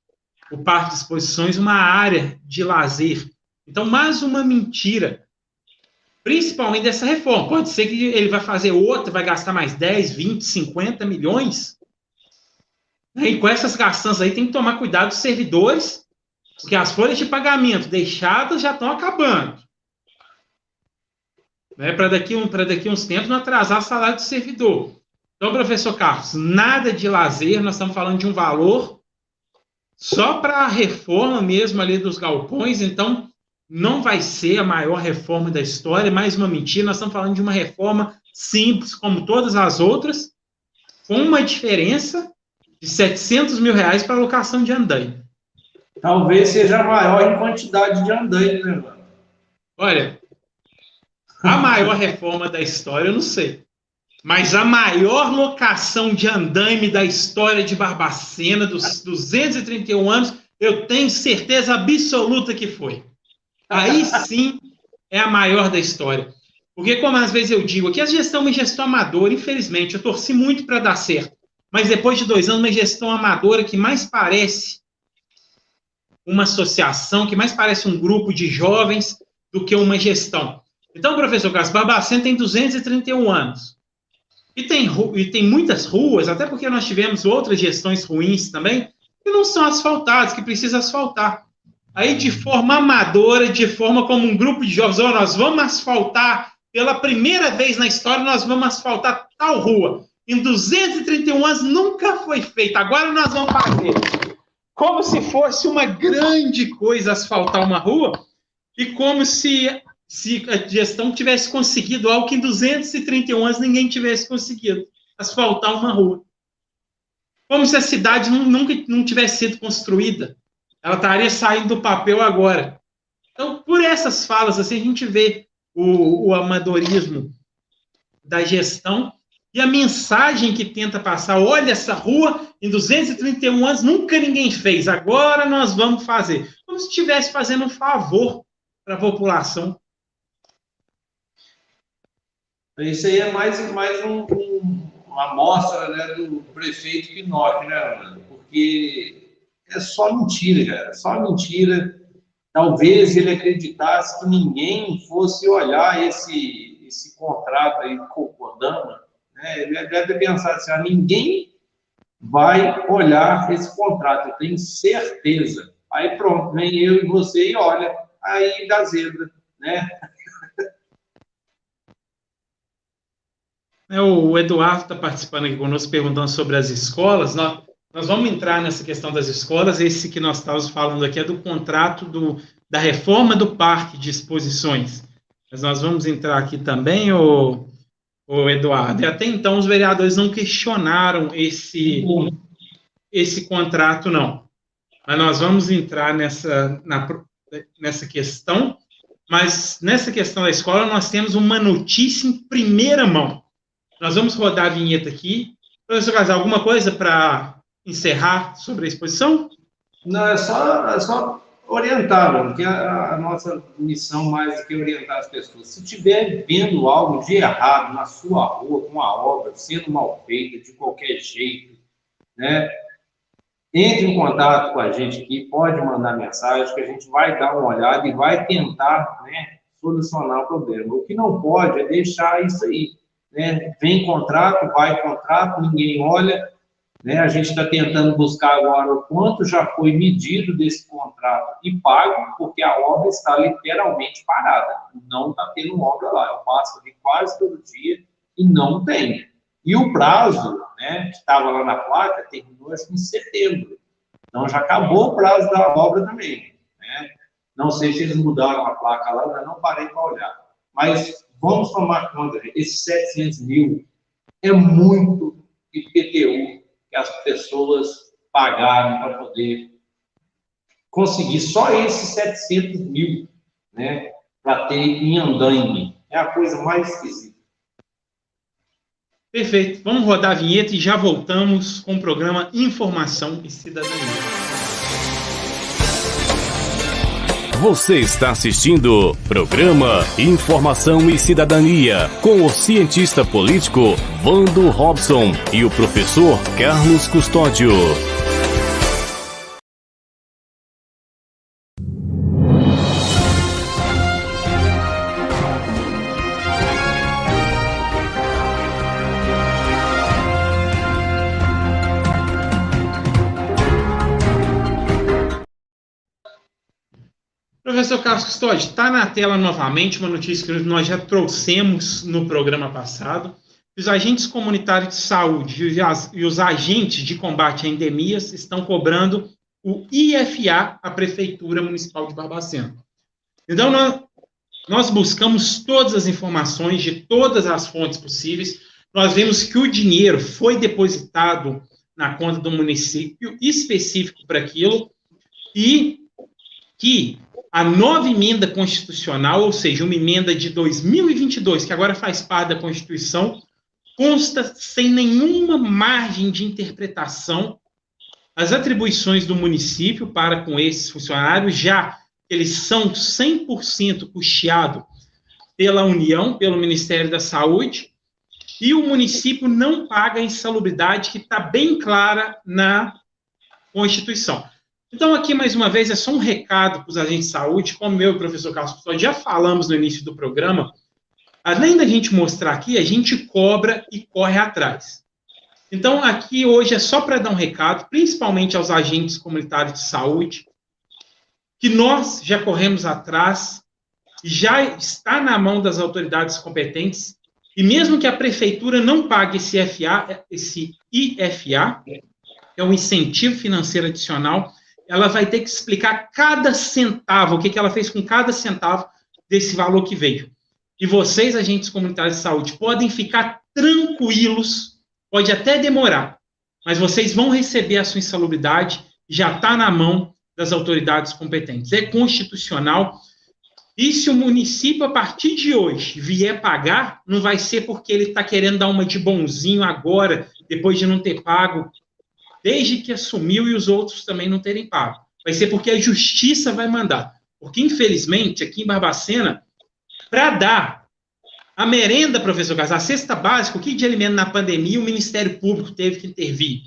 o Parque de Exposições uma área de lazer. Então, mais uma mentira, principalmente dessa reforma. Pode ser que ele vai fazer outra, vai gastar mais 10, 20, 50 milhões. E com essas gastanças aí, tem que tomar cuidado dos servidores, porque as folhas de pagamento deixadas já estão acabando. Para daqui uns tempos não atrasar o salário do servidor. Então, professor Carlos, nada de lazer, nós estamos falando de um valor só para a reforma mesmo ali dos galpões, então não vai ser a maior reforma da história, mais uma mentira, nós estamos falando de uma reforma simples, como todas as outras, com uma diferença de R$700 mil para locação de andaime. Talvez seja maior em quantidade de andaime, né, mano? Olha, a maior reforma da história, eu não sei. Mas a maior locação de andaime da história de Barbacena, dos 231 anos, Eu tenho certeza absoluta que foi. Aí sim é a maior da história. Porque, como às vezes eu digo, aqui a gestão é uma gestão amadora, infelizmente. Eu torci muito para dar certo. Mas depois de 2 anos, uma gestão amadora que mais parece uma associação, que mais parece um grupo de jovens do que uma gestão. Então, professor Carlos, Barbacena tem 231 anos. E tem muitas ruas, até porque nós tivemos outras gestões ruins também, que não são asfaltadas, que precisam asfaltar. Aí, de forma amadora, de forma como um grupo de jovens, nós vamos asfaltar, pela primeira vez na história, nós vamos asfaltar tal rua. Em 231 anos, nunca foi feito. Agora nós vamos fazer. Como se fosse uma grande coisa asfaltar uma rua, e como se a gestão tivesse conseguido algo que em 231 anos ninguém tivesse conseguido, asfaltar uma rua. Como se a cidade nunca não tivesse sido construída. Ela estaria saindo do papel agora. Então, por essas falas, assim, a gente vê o amadorismo da gestão e a mensagem que tenta passar. Olha, essa rua, em 231 anos, nunca ninguém fez. Agora nós vamos fazer. Como se estivesse fazendo um favor para a população. Isso aí é mais uma amostra, né, do prefeito Pinocchio, né, Ana? Porque é só mentira, cara. Só mentira. Talvez ele acreditasse que ninguém fosse olhar esse contrato aí do Copodama, né? Ele deve pensar assim, ninguém vai olhar esse contrato, eu tenho certeza. Aí pronto, vem eu e você e olha, aí dá zebra, né? O Eduardo está participando aqui conosco, perguntando sobre as escolas. Nós vamos entrar nessa questão das escolas. Esse que nós estávamos falando aqui é do contrato da reforma do parque de exposições. Mas nós vamos entrar aqui também, o Eduardo. E até então os vereadores não questionaram esse contrato, não. Mas nós vamos entrar nessa questão. Mas nessa questão da escola nós temos uma notícia em primeira mão. Nós vamos rodar a vinheta aqui. Professor Casal, alguma coisa para encerrar sobre a exposição? Não, é só orientar, porque a nossa missão mais do que orientar as pessoas. Se estiver vendo algo de errado na sua rua, com a obra sendo mal feita, de qualquer jeito, né, entre em contato com a gente aqui, pode mandar mensagem, que a gente vai dar uma olhada e vai tentar, né, solucionar o problema. O que não pode é deixar isso aí, né? Vem contrato, vai contrato, ninguém olha, né? A gente está tentando buscar agora o quanto já foi medido desse contrato e pago, porque a obra está literalmente parada. Não está tendo obra lá. Eu passo ali quase todo dia e não tem. E o prazo, né, que estava lá na placa, terminou acho que em setembro. Então já acabou o prazo da obra também, né? Não sei se eles mudaram a placa lá, eu não parei para olhar. Mas vamos tomar conta, esses 700 mil é muito IPTU que as pessoas pagaram para poder conseguir só esses 700 mil, né, para ter em andaime. É a coisa mais esquisita. Perfeito. Vamos rodar a vinheta e já voltamos com o programa Informação e Cidadania. Você está assistindo o programa Informação e Cidadania com o cientista político Vando Robson e o professor Carlos Custódio. Professor Carlos Custódio, está na tela novamente uma notícia que nós já trouxemos no programa passado. Os agentes comunitários de saúde e os agentes de combate a endemias estão cobrando o IFA à Prefeitura Municipal de Barbacena. Então, nós buscamos todas as informações de todas as fontes possíveis. Nós vemos que o dinheiro foi depositado na conta do município específico para aquilo e que a nova emenda constitucional, ou seja, uma emenda de 2022, que agora faz parte da Constituição, consta sem nenhuma margem de interpretação as atribuições do município para com esses funcionários, já que eles são 100% custeados pela União, pelo Ministério da Saúde, e o município não paga a insalubridade, que está bem clara na Constituição. Então, aqui, mais uma vez, é só um recado para os agentes de saúde, como eu e o professor Carlos Custódio já falamos no início do programa, além da gente mostrar aqui, a gente cobra e corre atrás. Então, aqui hoje é só para dar um recado, principalmente aos agentes comunitários de saúde, que nós já corremos atrás, já está na mão das autoridades competentes, e mesmo que a prefeitura não pague esse IFA, que é um incentivo financeiro adicional, ela vai ter que explicar cada centavo, o que ela fez com cada centavo desse valor que veio. E vocês, agentes comunitários de saúde, podem ficar tranquilos, pode até demorar, mas vocês vão receber a sua insalubridade, já está na mão das autoridades competentes. É constitucional. E se o município, a partir de hoje, vier pagar, não vai ser porque ele está querendo dar uma de bonzinho agora, depois de não ter pago, desde que assumiu e os outros também não terem pago. Vai ser porque a justiça vai mandar. Porque, infelizmente, aqui em Barbacena, para dar a merenda, professor Carlos, a cesta básica, o kit de alimento na pandemia, o Ministério Público teve que intervir.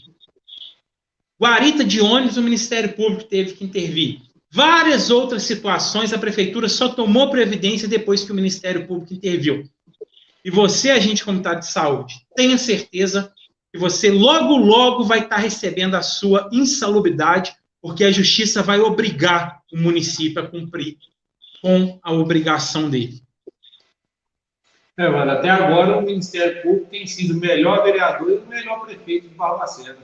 Guarita de ônibus, o Ministério Público teve que intervir. Várias outras situações, a prefeitura só tomou providência depois que o Ministério Público interviu. E você, agente comunitário de saúde, tenha certeza que você logo, logo vai estar recebendo a sua insalubridade, porque a justiça vai obrigar o município a cumprir com a obrigação dele. Mas até agora o Ministério Público tem sido o melhor vereador e o melhor prefeito de Barbacena.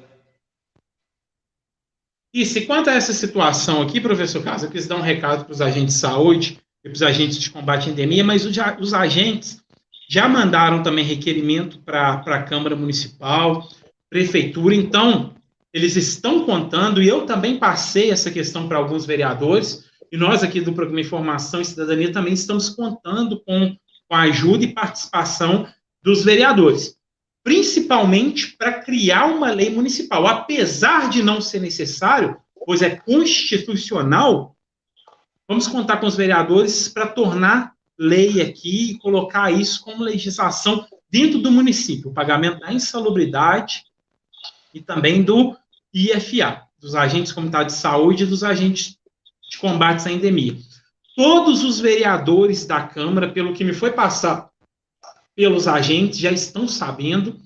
Isso, e quanto a essa situação aqui, professor Carlos, eu quis dar um recado para os agentes de saúde e para os agentes de combate à endemia, mas os agentes já mandaram também requerimento para a Câmara Municipal, Prefeitura, então eles estão contando, e eu também passei essa questão para alguns vereadores, e nós aqui do Programa Informação e Cidadania também estamos contando com a ajuda e participação dos vereadores, principalmente para criar uma lei municipal. Apesar de não ser necessário, pois é constitucional, vamos contar com os vereadores para tornar lei aqui e colocar isso como legislação dentro do município, o pagamento da insalubridade e também do IFA, dos agentes comunitários de saúde e dos agentes de combate à endemia. Todos os vereadores da Câmara, pelo que me foi passar pelos agentes, já estão sabendo,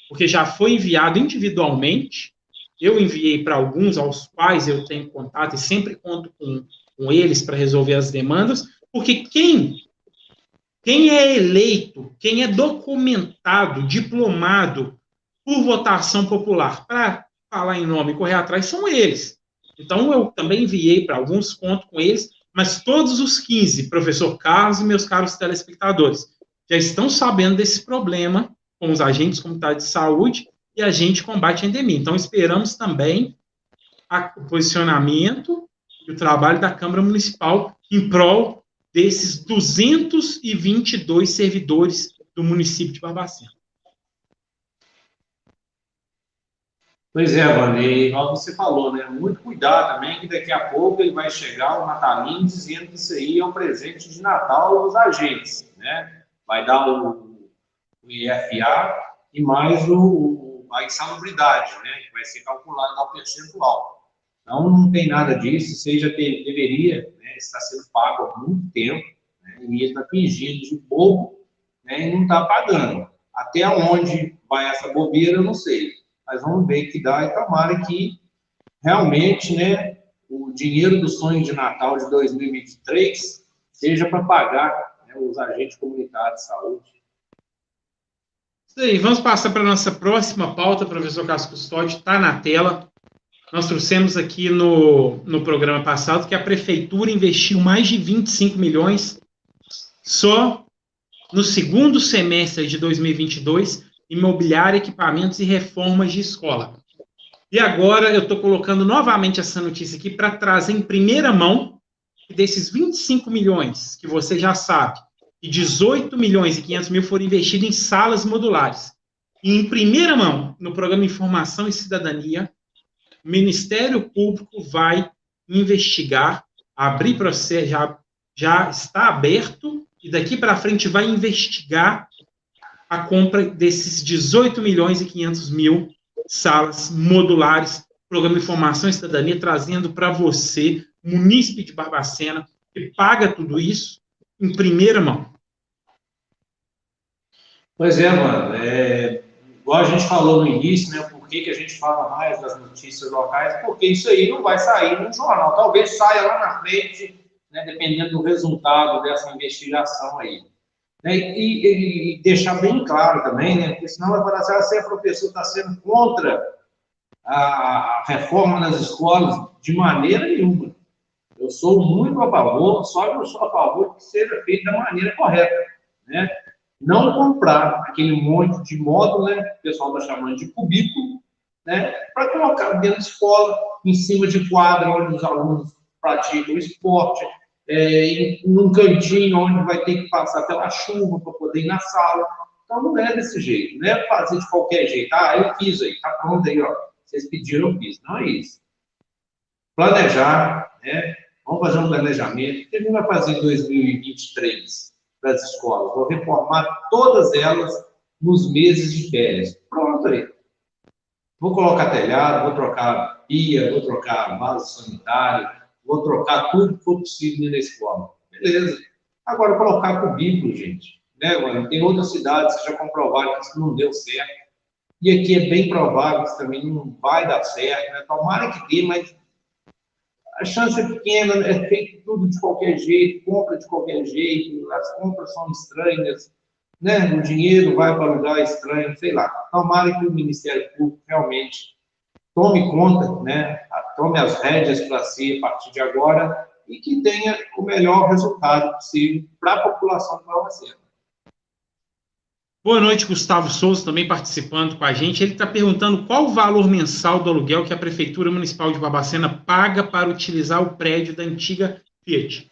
porque já foi enviado individualmente. Eu enviei para alguns, aos quais eu tenho contato, e sempre conto com eles para resolver as demandas, porque quem é eleito, quem é documentado, diplomado por votação popular, para falar em nome e correr atrás, são eles. Então, eu também enviei para alguns, conto com eles, mas todos os 15, professor Carlos e meus caros telespectadores, já estão sabendo desse problema com os agentes comunitários de saúde e agente de combate à endemia. Então, esperamos também o posicionamento e o trabalho da Câmara Municipal em prol desses 222 servidores do município de Barbacena. Pois é, Vanei, igual você falou, né? Muito cuidado também, que daqui a pouco ele vai chegar o natalino dizendo que isso aí é um presente de Natal aos agentes, né? Vai dar o IFA e mais a insalubridade, né? Que vai ser calculado ao percentual. Então, não tem nada disso, isso aí já deveria, né, estar sendo pago há muito tempo, né? E ele está fingindo de bobo, né? E não está pagando. Até onde vai essa bobeira, eu não sei. Mas vamos ver que dá, e tomara que realmente, né, o dinheiro do sonho de Natal de 2023 seja para pagar, né, os agentes comunitários de saúde. Isso aí, vamos passar para a nossa próxima pauta, professor Carlos Custódio, está na tela. Nós trouxemos aqui no programa passado que a Prefeitura investiu mais de 25 milhões só no segundo semestre de 2022 em mobiliário, equipamentos e reformas de escola. E agora eu estou colocando novamente essa notícia aqui para trazer em primeira mão que desses 25 milhões, que você já sabe, e 18 milhões e 500 mil foram investidos em salas modulares. E em primeira mão, no programa Informação e Cidadania, o Ministério Público vai investigar, abrir processo, já está aberto, e daqui para frente vai investigar a compra desses 18 milhões e 500 mil salas modulares, Programa Informação e Cidadania, trazendo para você, munícipe de Barbacena, que paga tudo isso em primeira mão. Pois é, mano. Igual a gente falou no início, né? Por que a gente fala mais das notícias locais? Porque isso aí não vai sair no jornal. Talvez saia lá na frente, né, dependendo do resultado dessa investigação aí. Né? E deixar bem claro também, né? Porque senão vai falar assim, se a professora está sendo contra a reforma nas escolas, de maneira nenhuma. Eu sou muito a favor, só que eu sou a favor que seja feito da maneira correta, né? Não comprar aquele monte de módulo, né, que o pessoal está chamando de cubículo, né, para colocar dentro de escola, em cima de quadra, onde os alunos praticam esporte, num cantinho onde vai ter que passar pela chuva para poder ir na sala. Então, não é desse jeito, não é fazer de qualquer jeito. Eu fiz aí, está pronto aí, ó. Vocês pediram, eu fiz. Não é isso. Planejar, né? Vamos fazer um planejamento. O que a gente vai fazer em 2023 para as escolas? Vou reformar todas elas nos meses de férias. Pronto aí. Vou colocar telhado, vou trocar pia, vou trocar vaso sanitário, vou trocar tudo que for possível na escola. Beleza. Agora, colocar cubículo, gente. Né, mano? Tem outras cidades que já comprovaram que isso não deu certo. E aqui é bem provável que isso também não vai dar certo. Né? Tomara que dê, mas a chance é pequena, é feito tudo de qualquer jeito, compra de qualquer jeito, as compras são estranhas, né? O dinheiro vai para lugar estranho, sei lá. Tomara que o Ministério Público realmente tome conta, né? Tome as rédeas para si a partir de agora e que tenha o melhor resultado possível para a população de Barbacena. Boa noite, Gustavo Souza, também participando com a gente. Ele está perguntando qual o valor mensal do aluguel que a Prefeitura Municipal de Barbacena paga para utilizar o prédio da antiga Fiat.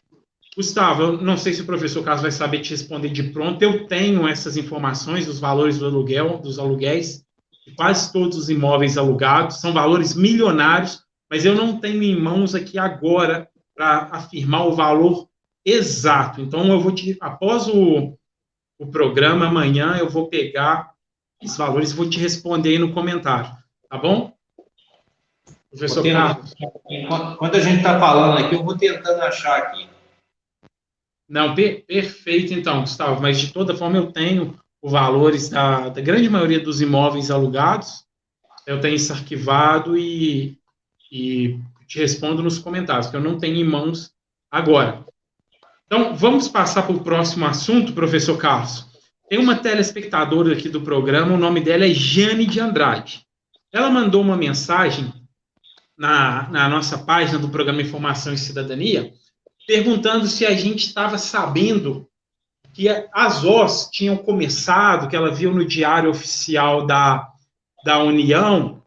Gustavo, eu não sei se o professor Carlos vai saber te responder de pronto. Eu tenho essas informações dos valores do aluguel, dos aluguéis, de quase todos os imóveis alugados. São valores milionários, mas eu não tenho em mãos aqui agora para afirmar o valor exato. Então, eu vou após o programa, amanhã eu vou pegar os valores e vou te responder aí no comentário, tá bom? Professor Carlos. Enquanto a gente está falando aqui, eu vou tentando achar aqui. Não, perfeito então, Gustavo, mas de toda forma eu tenho os valores da grande maioria dos imóveis alugados, eu tenho isso arquivado e te respondo nos comentários, que eu não tenho em mãos agora. Então, vamos passar para o próximo assunto, professor Carlos. Tem uma telespectadora aqui do programa, o nome dela é Jane de Andrade. Ela mandou uma mensagem na nossa página do programa Informação e Cidadania, perguntando se a gente estava sabendo que as OS tinham começado, que ela viu no Diário Oficial da União,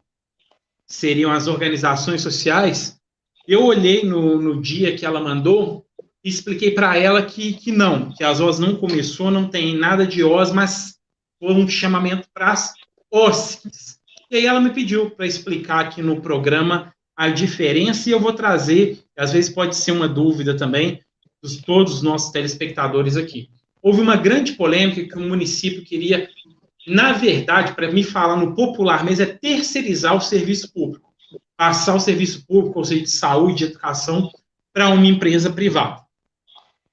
seriam as organizações sociais. Eu olhei no dia que ela mandou, expliquei para ela que não, que as OS não começou, não tem nada de OS, mas foi um chamamento para as OSCs. E aí ela me pediu para explicar aqui no programa a diferença, e eu vou trazer, às vezes pode ser uma dúvida também, de todos os nossos telespectadores aqui. Houve uma grande polêmica que o município queria, na verdade, para me falar no popular mesmo, é terceirizar o serviço público, passar o serviço público, ou seja, de saúde, de educação, para uma empresa privada.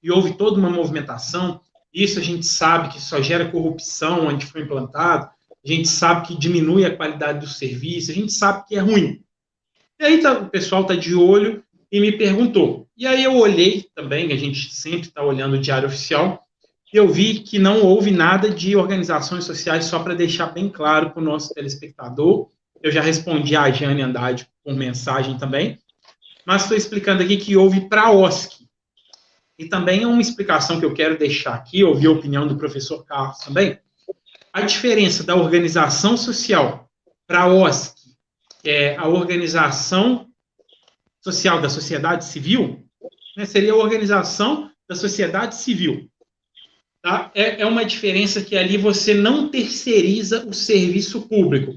E houve toda uma movimentação, isso a gente sabe que só gera corrupção onde foi implantado, a gente sabe que diminui a qualidade do serviço, a gente sabe que é ruim. E aí o pessoal está de olho e me perguntou. E aí eu olhei também, a gente sempre está olhando o Diário Oficial, e eu vi que não houve nada de organizações sociais, só para deixar bem claro para o nosso telespectador. Eu já respondi a Jane Andrade por mensagem também, mas estou explicando aqui que houve para a OSC. E também é uma explicação que eu quero deixar aqui, ouvir a opinião do professor Carlos também. A diferença da organização social para a OSC, que é a organização social da sociedade civil, né, seria a organização da sociedade civil. Tá? É uma diferença que ali você não terceiriza o serviço público.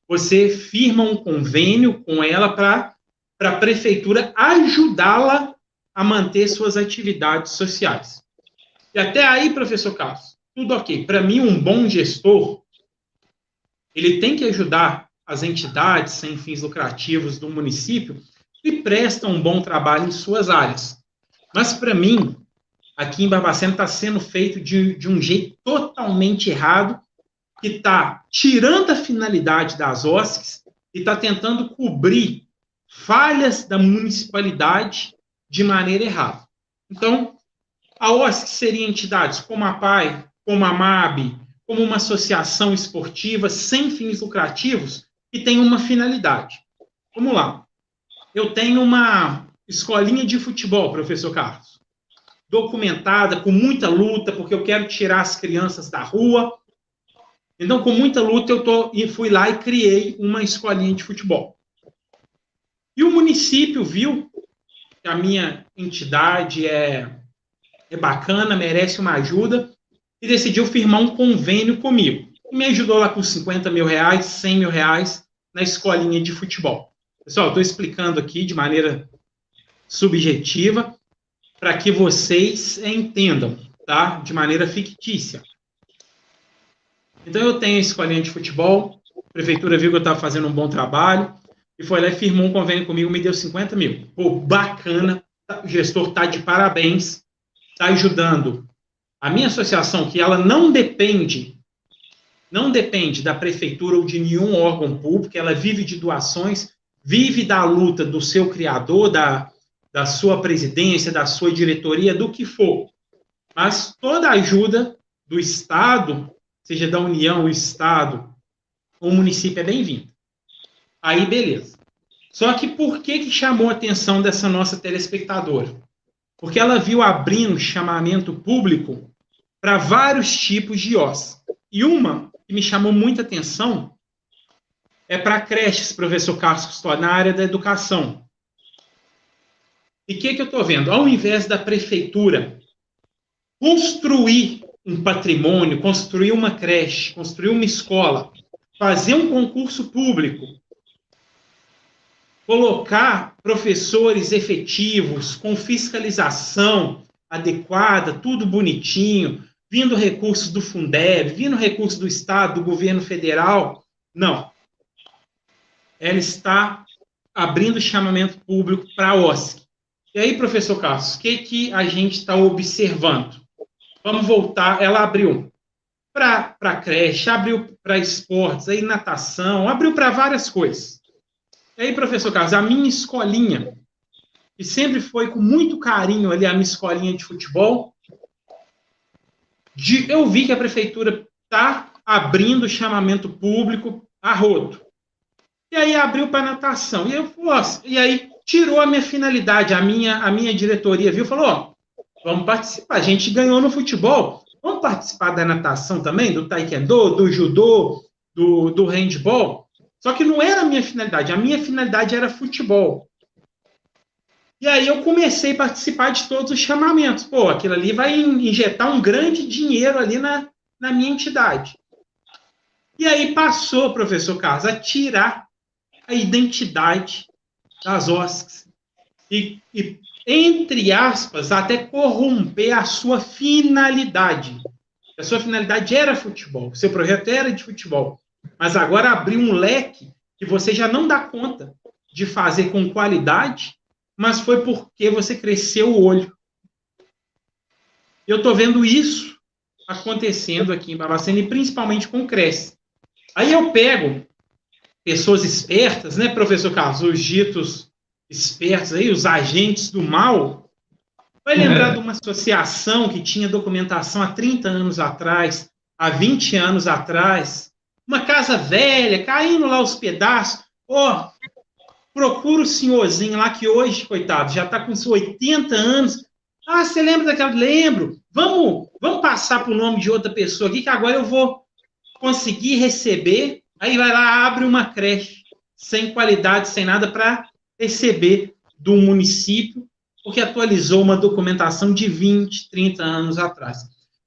você firma um convênio com ela para a prefeitura ajudá-la a manter suas atividades sociais. E até aí, professor Carlos, tudo ok. Para mim, um bom gestor, ele tem que ajudar as entidades sem fins lucrativos do município que prestam um bom trabalho em suas áreas. Mas, para mim, aqui em Barbacena está sendo feito de um jeito totalmente errado, que está tirando a finalidade das OSCs e está tentando cobrir falhas da municipalidade de maneira errada. Então, a OSC seria entidades como a PAI, como a MAB, como uma associação esportiva sem fins lucrativos que tem uma finalidade. Vamos lá. Eu tenho uma escolinha de futebol, professor Carlos, documentada, com muita luta, porque eu quero tirar as crianças da rua. Então, com muita luta, fui lá e criei uma escolinha de futebol. E o município viu que a minha entidade é bacana, merece uma ajuda, e decidiu firmar um convênio comigo. E me ajudou lá com 50 mil reais, 100 mil reais na escolinha de futebol. Pessoal, estou explicando aqui de maneira subjetiva para que vocês entendam, tá? De maneira fictícia. Então, eu tenho a escolinha de futebol, a prefeitura viu que eu estava fazendo um bom trabalho, e foi lá e firmou um convênio comigo, me deu 50 mil. Pô, bacana, o gestor está de parabéns, está ajudando a minha associação, que ela não depende da prefeitura ou de nenhum órgão público, ela vive de doações, vive da luta do seu criador, da sua presidência, da sua diretoria, do que for. Mas toda a ajuda do Estado, seja da União, o Estado, ou o município, é bem-vinda. Aí, beleza. Só que por que chamou a atenção dessa nossa telespectadora? Porque ela viu abrindo chamamento público para vários tipos de OSC. E uma que me chamou muita atenção é para creches, professor Carlos Custódio, na área da educação. E o que eu estou vendo? Ao invés da prefeitura construir um patrimônio, construir uma creche, construir uma escola, fazer um concurso público, colocar professores efetivos, com fiscalização adequada, tudo bonitinho, vindo recursos do Fundeb, vindo recursos do Estado, do governo federal. Não. Ela está abrindo chamamento público para a OSC. E aí, professor Carlos, o que a gente está observando? Vamos voltar, ela abriu para creche, abriu para esportes, aí natação, abriu para várias coisas. E aí, professor Carlos, a minha escolinha, que sempre foi com muito carinho ali a minha escolinha de futebol, eu vi que a prefeitura está abrindo chamamento público a rodo. E aí abriu para natação. E aí tirou a minha finalidade, a minha diretoria viu, falou, ó, vamos participar, a gente ganhou no futebol, vamos participar da natação também, do taekwondo, do judô, do handball. Só que não era a minha finalidade era futebol. E aí eu comecei a participar de todos os chamamentos. Pô, aquilo ali vai injetar um grande dinheiro ali na minha entidade. E aí passou, professor Carlos, a tirar a identidade das OSCs. E, entre aspas, até corromper a sua finalidade. A sua finalidade era futebol, o seu projeto era de futebol. Mas agora abriu um leque que você já não dá conta de fazer com qualidade, mas foi porque você cresceu o olho. Eu estou vendo isso acontecendo aqui em Barbacena, e principalmente com o Cresce. Aí eu pego pessoas espertas, né, professor Carlos, os ditos espertos aí, os agentes do mal, vai lembrar de uma associação que tinha documentação há 30 anos atrás, há 20 anos atrás, uma casa velha, caindo lá os pedaços, procura o senhorzinho lá que hoje, coitado, já está com seus 80 anos. Ah, você lembra daquela? Lembro. Vamos passar para o nome de outra pessoa aqui, que agora eu vou conseguir receber. Aí vai lá, abre uma creche, sem qualidade, sem nada, para receber do município, porque atualizou uma documentação de 20, 30 anos atrás.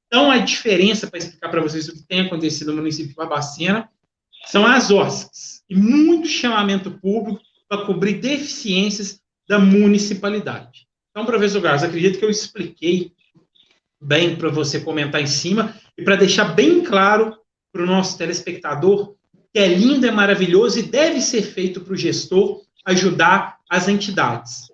Então, a diferença, para explicar para vocês o que tem acontecido no município de Barbacena, São as OSCs e muito chamamento público para cobrir deficiências da municipalidade. Então, professor Carlos, acredito que eu expliquei bem para você comentar em cima e para deixar bem claro para o nosso telespectador que é lindo, é maravilhoso e deve ser feito para o gestor ajudar as entidades.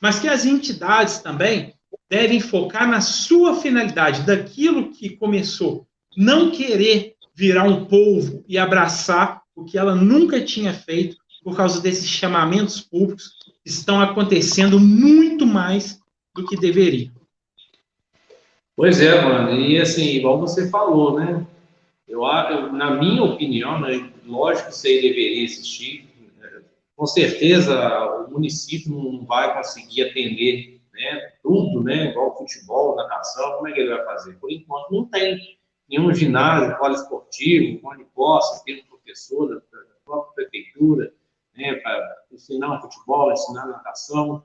Mas que as entidades também devem focar na sua finalidade, daquilo que começou, não querer virar um polvo e abraçar o que ela nunca tinha feito por causa desses chamamentos públicos que estão acontecendo muito mais do que deveriam. Pois é, mano, e assim, igual você falou, né? Na minha opinião, né, lógico que isso aí deveria existir. Com certeza o município não vai conseguir atender, né, tudo, né, igual futebol, natação, como é que ele vai fazer? Por enquanto não tem nenhum ginásio, poliesportivo, onde possa ter um professor da própria prefeitura, né, para ensinar futebol, ensinar natação,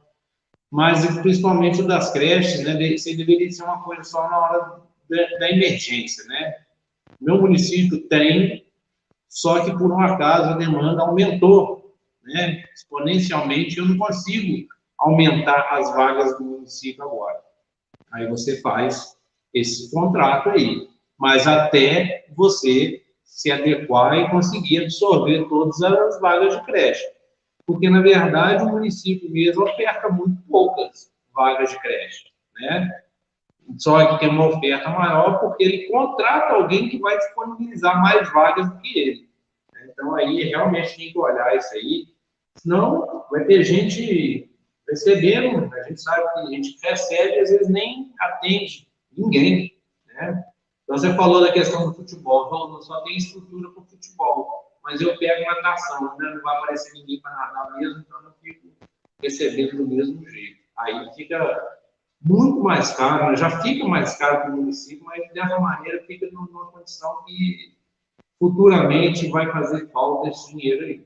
mas principalmente o das creches, né, isso aí deveria ser uma coisa só na hora da emergência, né? Meu município tem, só que por um acaso a demanda aumentou, né, exponencialmente. Eu não consigo aumentar as vagas do município agora. Aí você faz esse contrato aí, mas até você se adequar e conseguir absorver todas as vagas de creche. Porque, na verdade, o município mesmo oferta muito poucas vagas de creche, né? Só que tem uma oferta maior porque ele contrata alguém que vai disponibilizar mais vagas do que ele. Então, aí, realmente tem que olhar isso aí. Senão, vai ter gente recebendo, a gente sabe que a gente recebe e, às vezes, nem atende ninguém, né? Então, você falou da questão do futebol, só tem estrutura para o futebol, mas eu pego natação, né? Não vai aparecer ninguém para nadar mesmo, então eu fico recebendo do mesmo jeito. Aí fica muito mais caro, né? Já fica mais caro para o município, mas dessa maneira fica numa condição que futuramente vai fazer falta esse dinheiro aí.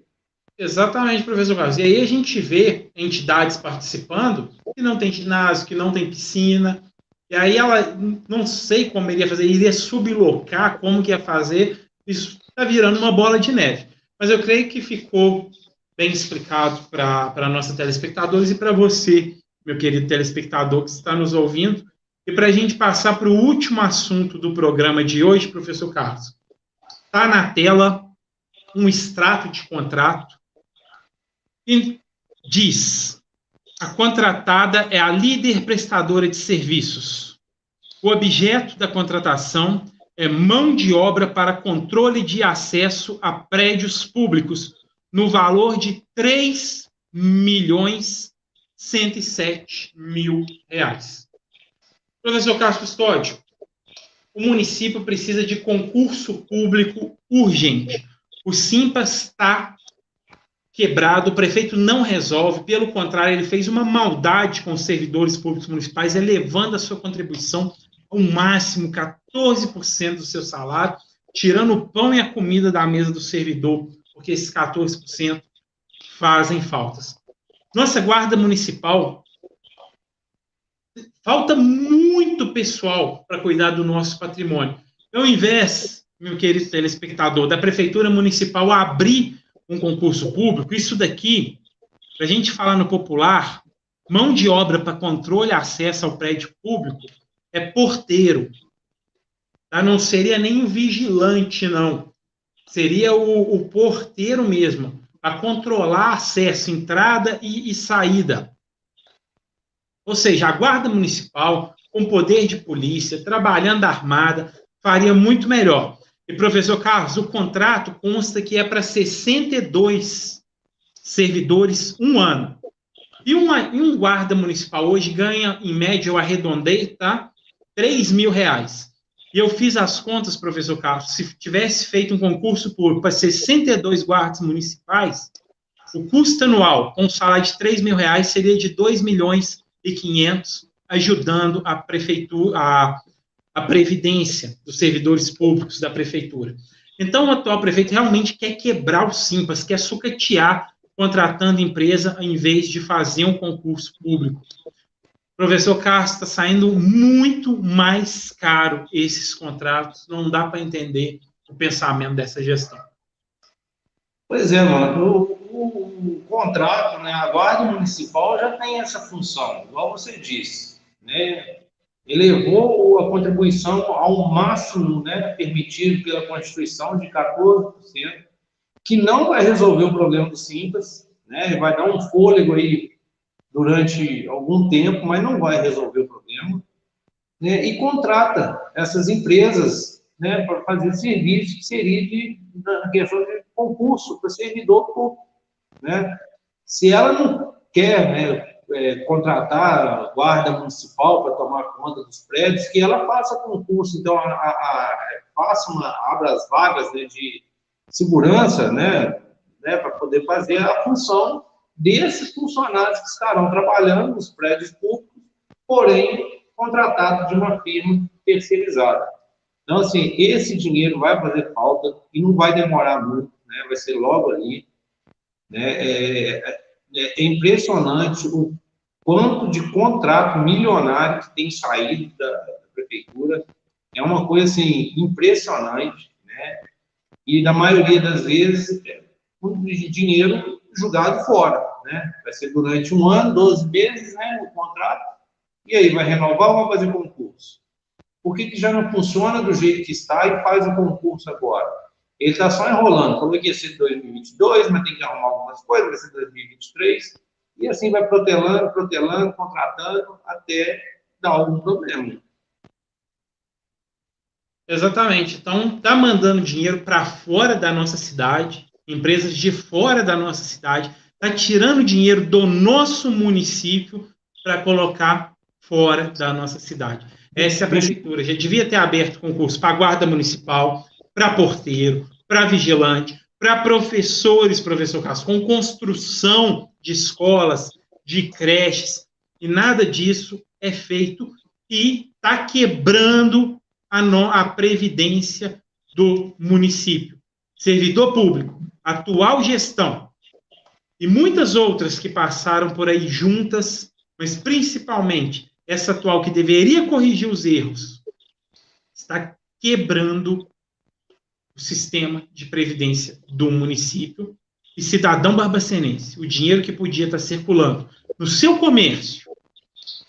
Exatamente, professor Carlos. E aí a gente vê entidades participando que não tem ginásio, que não tem piscina, e aí ela, não sei como iria fazer, iria sublocar, como que ia fazer, isso está virando uma bola de neve. Mas eu creio que ficou bem explicado para nossos telespectadores e para você, meu querido telespectador que está nos ouvindo. E para a gente passar para o último assunto do programa de hoje, professor Carlos, está na tela um extrato de contrato e diz: a contratada é a líder prestadora de serviços. O objeto da contratação é mão de obra para controle de acesso a prédios públicos no valor de R$ 3.107.000. Professor Carlos Custódio, o município precisa de concurso público urgente. O Simpas está quebrado, o prefeito não resolve, pelo contrário, ele fez uma maldade com os servidores públicos municipais, elevando a sua contribuição ao máximo 14% do seu salário, tirando o pão e a comida da mesa do servidor, porque esses 14% fazem faltas. Nossa guarda municipal, falta muito pessoal para cuidar do nosso patrimônio. Ao invés, meu querido telespectador, da prefeitura municipal abrir um concurso público, isso daqui, para a gente falar no popular, mão de obra para controle e acesso ao prédio público é porteiro. Tá? Não seria nem o vigilante, não. Seria o porteiro mesmo, para controlar acesso, entrada e saída. Ou seja, a guarda municipal, com poder de polícia, trabalhando armada, faria muito melhor. E, professor Carlos, o contrato consta que é para 62 servidores um ano. E um guarda municipal hoje ganha, em média, eu arredondei, tá? R$3.000. E eu fiz as contas, professor Carlos, se tivesse feito um concurso público para 62 guardas municipais, o custo anual, com um salário de R$3.000, seria de R$2.500.000, ajudando a prefeitura, a previdência dos servidores públicos da prefeitura. Então, o atual prefeito realmente quer quebrar o Simpas, quer sucatear contratando empresa em vez de fazer um concurso público. Professor Carlos, está saindo muito mais caro esses contratos, não dá para entender o pensamento dessa gestão. Pois é, mano, o contrato, né, a Guarda Municipal já tem essa função, igual você disse, né, elevou a contribuição ao máximo, né, permitido pela Constituição de 14%, que não vai resolver o problema do Simples, né, vai dar um fôlego aí durante algum tempo, mas não vai resolver o problema, né, e contrata essas empresas, né, para fazer serviço que seria na questão de concurso para servidor público, né? Se ela não quer, né, contratar a guarda municipal para tomar conta dos prédios, que ela faça concurso, então abra as vagas, né, de segurança, né, para poder fazer a função desses funcionários que estarão trabalhando nos prédios públicos, porém contratados de uma firma terceirizada. Então, assim, esse dinheiro vai fazer falta e não vai demorar muito, né, vai ser logo ali. Né? É impressionante o quanto de contrato milionário que tem saído da prefeitura. É uma coisa assim, impressionante, né? E na maioria das vezes, de dinheiro jogado fora, né? Vai ser durante 1 ano, 12 meses, né, o contrato, e aí vai renovar ou vai fazer concurso? Por que já não funciona do jeito que está e faz o concurso agora? Ele está só enrolando. Falou que ia ser 2022, mas tem que arrumar algumas coisas, vai ser 2023, e assim vai protelando, contratando, até dar algum problema. Exatamente. Então, está mandando dinheiro para fora da nossa cidade, empresas de fora da nossa cidade, está tirando dinheiro do nosso município para colocar fora da nossa cidade. Essa é a prefeitura. Já devia ter aberto concurso para a guarda municipal, para porteiro, para vigilante, para professores, professor Cássio, com construção de escolas, de creches, e nada disso é feito e está quebrando a previdência do município. Servidor público, atual gestão e muitas outras que passaram por aí juntas, mas principalmente essa atual que deveria corrigir os erros, está quebrando o sistema de previdência do município. E cidadão barbacenense, o dinheiro que podia estar circulando no seu comércio,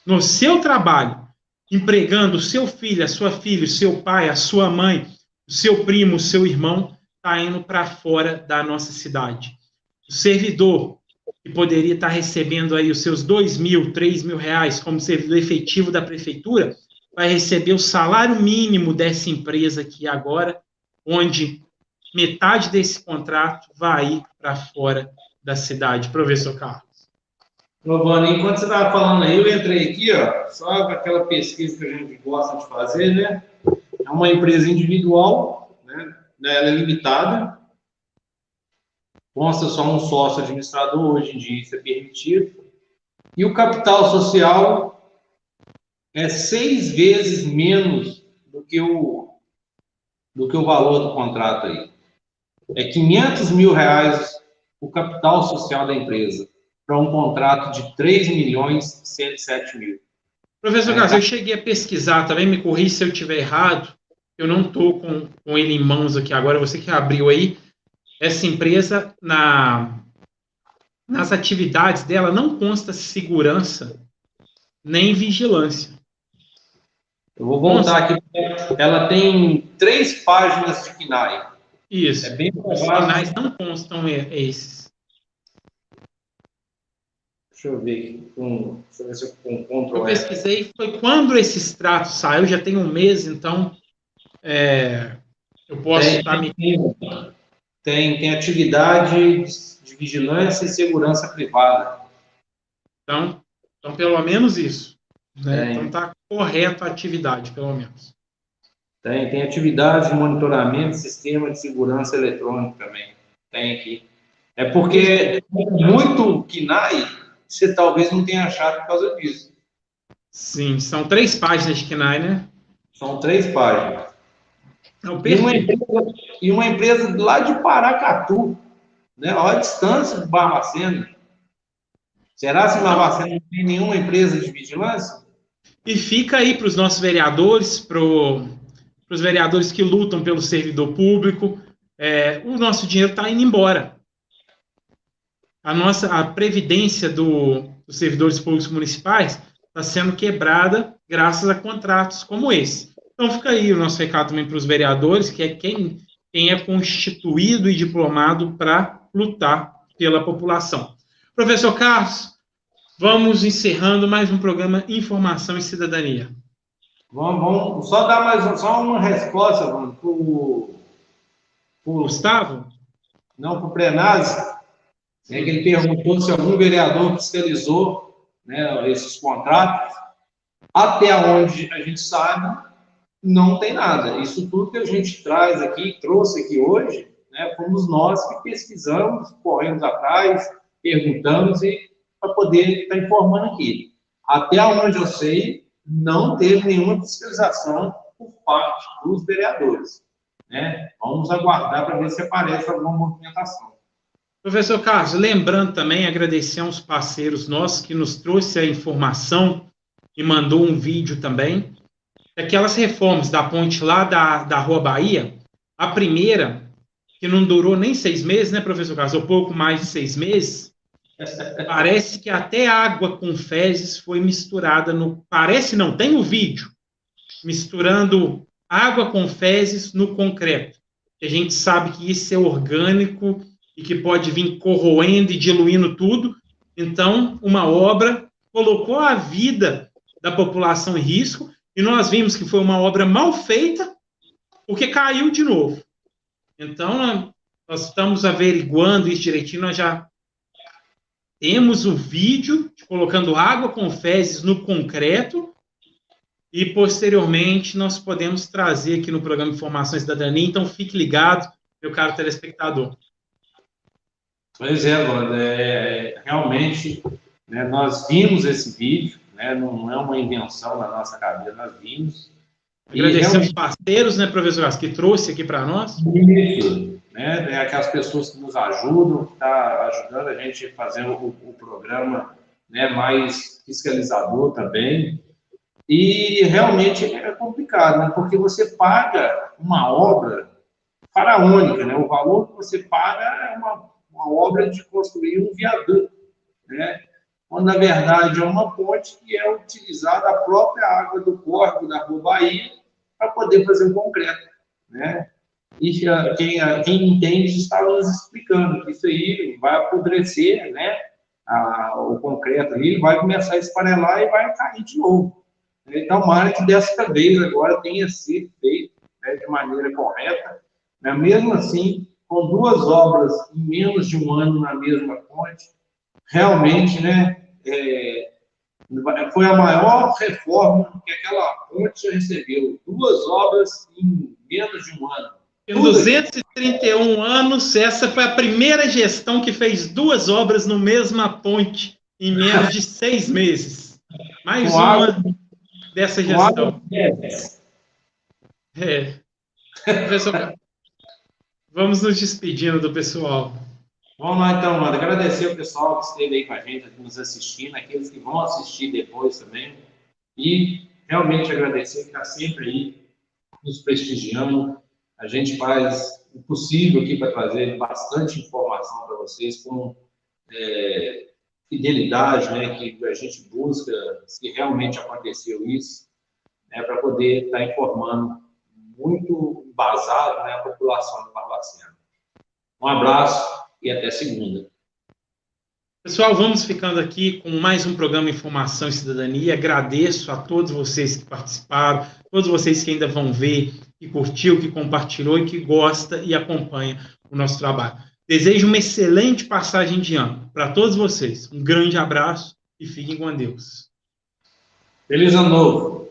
no seu trabalho, empregando o seu filho, a sua filha, o seu pai, a sua mãe, o seu primo, o seu irmão, está indo para fora da nossa cidade. O servidor, que poderia estar recebendo aí os seus R$2.000, R$3.000 como servidor efetivo da prefeitura, vai receber o salário mínimo dessa empresa aqui agora, onde metade desse contrato vai ir para fora da cidade. Professor Carlos. Giovanni, enquanto você estava falando aí, eu entrei aqui, ó, só aquela pesquisa que a gente gosta de fazer, né? É uma empresa individual, né? Ela é limitada, consta só um sócio administrador, hoje em dia isso é permitido, e o capital social é 6 vezes menos do que o valor do contrato aí. É R$500 mil o capital social da empresa, para um contrato de 3.107.000. Professor Carlos, eu cheguei a pesquisar também, me corrija se eu estiver errado, eu não estou com ele em mãos aqui agora, você que abriu aí, essa empresa, nas atividades dela, não consta segurança nem vigilância. Eu vou voltar aqui, ela tem 3 páginas de KNAI. Isso, é bem os KNAIs não constam esses. Deixa eu ver aqui, deixa eu ver se eu encontro. Eu pesquisei, foi quando esse extrato saiu, já tem 1 mês, então eu posso estar me... Tem atividade de vigilância e segurança privada. Então pelo menos isso. Né? Então está correta a atividade, pelo menos. Tem atividade de monitoramento, sistema de segurança eletrônico também. Tem aqui. É porque muito KNAI, você talvez não tenha achado por causa disso. Sim, são 3 páginas de KNAI, né? São 3 páginas. Não, e uma empresa lá de Paracatu, né? Olha a distância do Barbacena. Será que Barbacena não tem nenhuma empresa de vigilância? E fica aí para os nossos vereadores, para os vereadores que lutam pelo servidor público, o nosso dinheiro está indo embora. a previdência dos servidores públicos municipais está sendo quebrada graças a contratos como esse. Então fica aí o nosso recado também para os vereadores, que é quem é constituído e diplomado para lutar pela população. Professor Carlos, vamos encerrando mais um programa Informação e Cidadania. Vamos só dar só uma resposta, mano, para o Gustavo? Não, para o Prenaz, que ele perguntou se algum vereador fiscalizou, né, esses contratos. Até onde a gente sabe, não tem nada. Isso tudo que a gente trouxe aqui hoje, né, fomos nós que pesquisamos, corremos atrás, perguntamos para poder estar informando aqui. Até onde eu sei, não teve nenhuma fiscalização por parte dos vereadores, né? Vamos aguardar para ver se aparece alguma movimentação. Professor Carlos, lembrando também, agradecer aos parceiros nossos que nos trouxe a informação e mandou um vídeo também. Aquelas reformas da ponte lá da Rua Bahia, a primeira, que não durou nem 6 meses, né, professor Carlos? Ou pouco mais de 6 meses, parece que até água com fezes foi misturada no... Parece não, tem o vídeo, misturando água com fezes no concreto. A gente sabe que isso é orgânico e que pode vir corroendo e diluindo tudo. Então, uma obra colocou a vida da população em risco e nós vimos que foi uma obra mal feita porque caiu de novo. Então, nós estamos averiguando isso direitinho, nós já temos o vídeo de colocando água com fezes no concreto e, posteriormente, nós podemos trazer aqui no programa Informação e Cidadania. Então, fique ligado, meu caro telespectador. Pois é, Wanda, realmente, né, nós vimos esse vídeo, né, não é uma invenção da nossa cabeça, nós vimos. Agradecemos os parceiros, né, professor, que trouxe aqui para nós. Isso, né, aquelas pessoas que nos ajudam, que estão ajudando a gente a fazer o programa, né, mais fiscalizador também. E realmente é complicado, né, porque você paga uma obra faraônica, né, o valor que você paga é uma obra de construir um viaduto, né, quando na verdade é uma ponte que é utilizada a própria água do córrego da Rua Bahia para poder fazer o concreto, né? E quem entende estava nos explicando que isso aí vai apodrecer, né? O concreto ali vai começar a esfarelar e vai cair de novo. Então, tomara que desta vez agora tenha sido feito, né, de maneira correta, né? Mesmo assim, com 2 obras em menos de 1 ano na mesma ponte, realmente, né? Foi a maior reforma que aquela ponte já recebeu. 2 obras em menos de 1 ano. Em 231 anos, essa foi a primeira gestão que fez 2 obras no mesma ponte em menos de 6 meses. Mais uma dessa gestão. Professor, vamos nos despedindo do pessoal. Vamos lá, então, mano. Agradecer o pessoal que esteve aí com a gente, aqui nos assistindo, aqueles que vão assistir depois também. E realmente agradecer que está sempre aí nos prestigiando. A gente faz o possível aqui para trazer bastante informação para vocês com fidelidade, né, que a gente busca se realmente aconteceu isso, né, para poder estar informando muito embasado, né, a população do Barbacena. Um abraço e até segunda. Pessoal, vamos ficando aqui com mais um programa Informação e Cidadania. Agradeço a todos vocês que participaram, todos vocês que ainda vão ver, que curtiu, que compartilhou e que gosta e acompanha o nosso trabalho. Desejo uma excelente passagem de ano para todos vocês. Um grande abraço e fiquem com Deus. Feliz Ano Novo.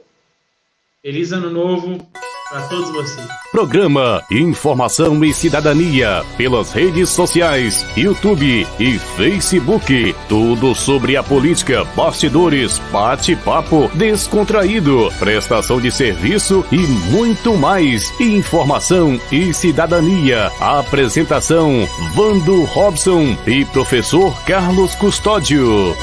Feliz Ano Novo para todos vocês. Programa Informação e Cidadania pelas redes sociais, YouTube e Facebook. Tudo sobre a política, bastidores, bate-papo descontraído, prestação de serviço e muito mais. Informação e Cidadania. Apresentação: Vando Robson e professor Carlos Custódio.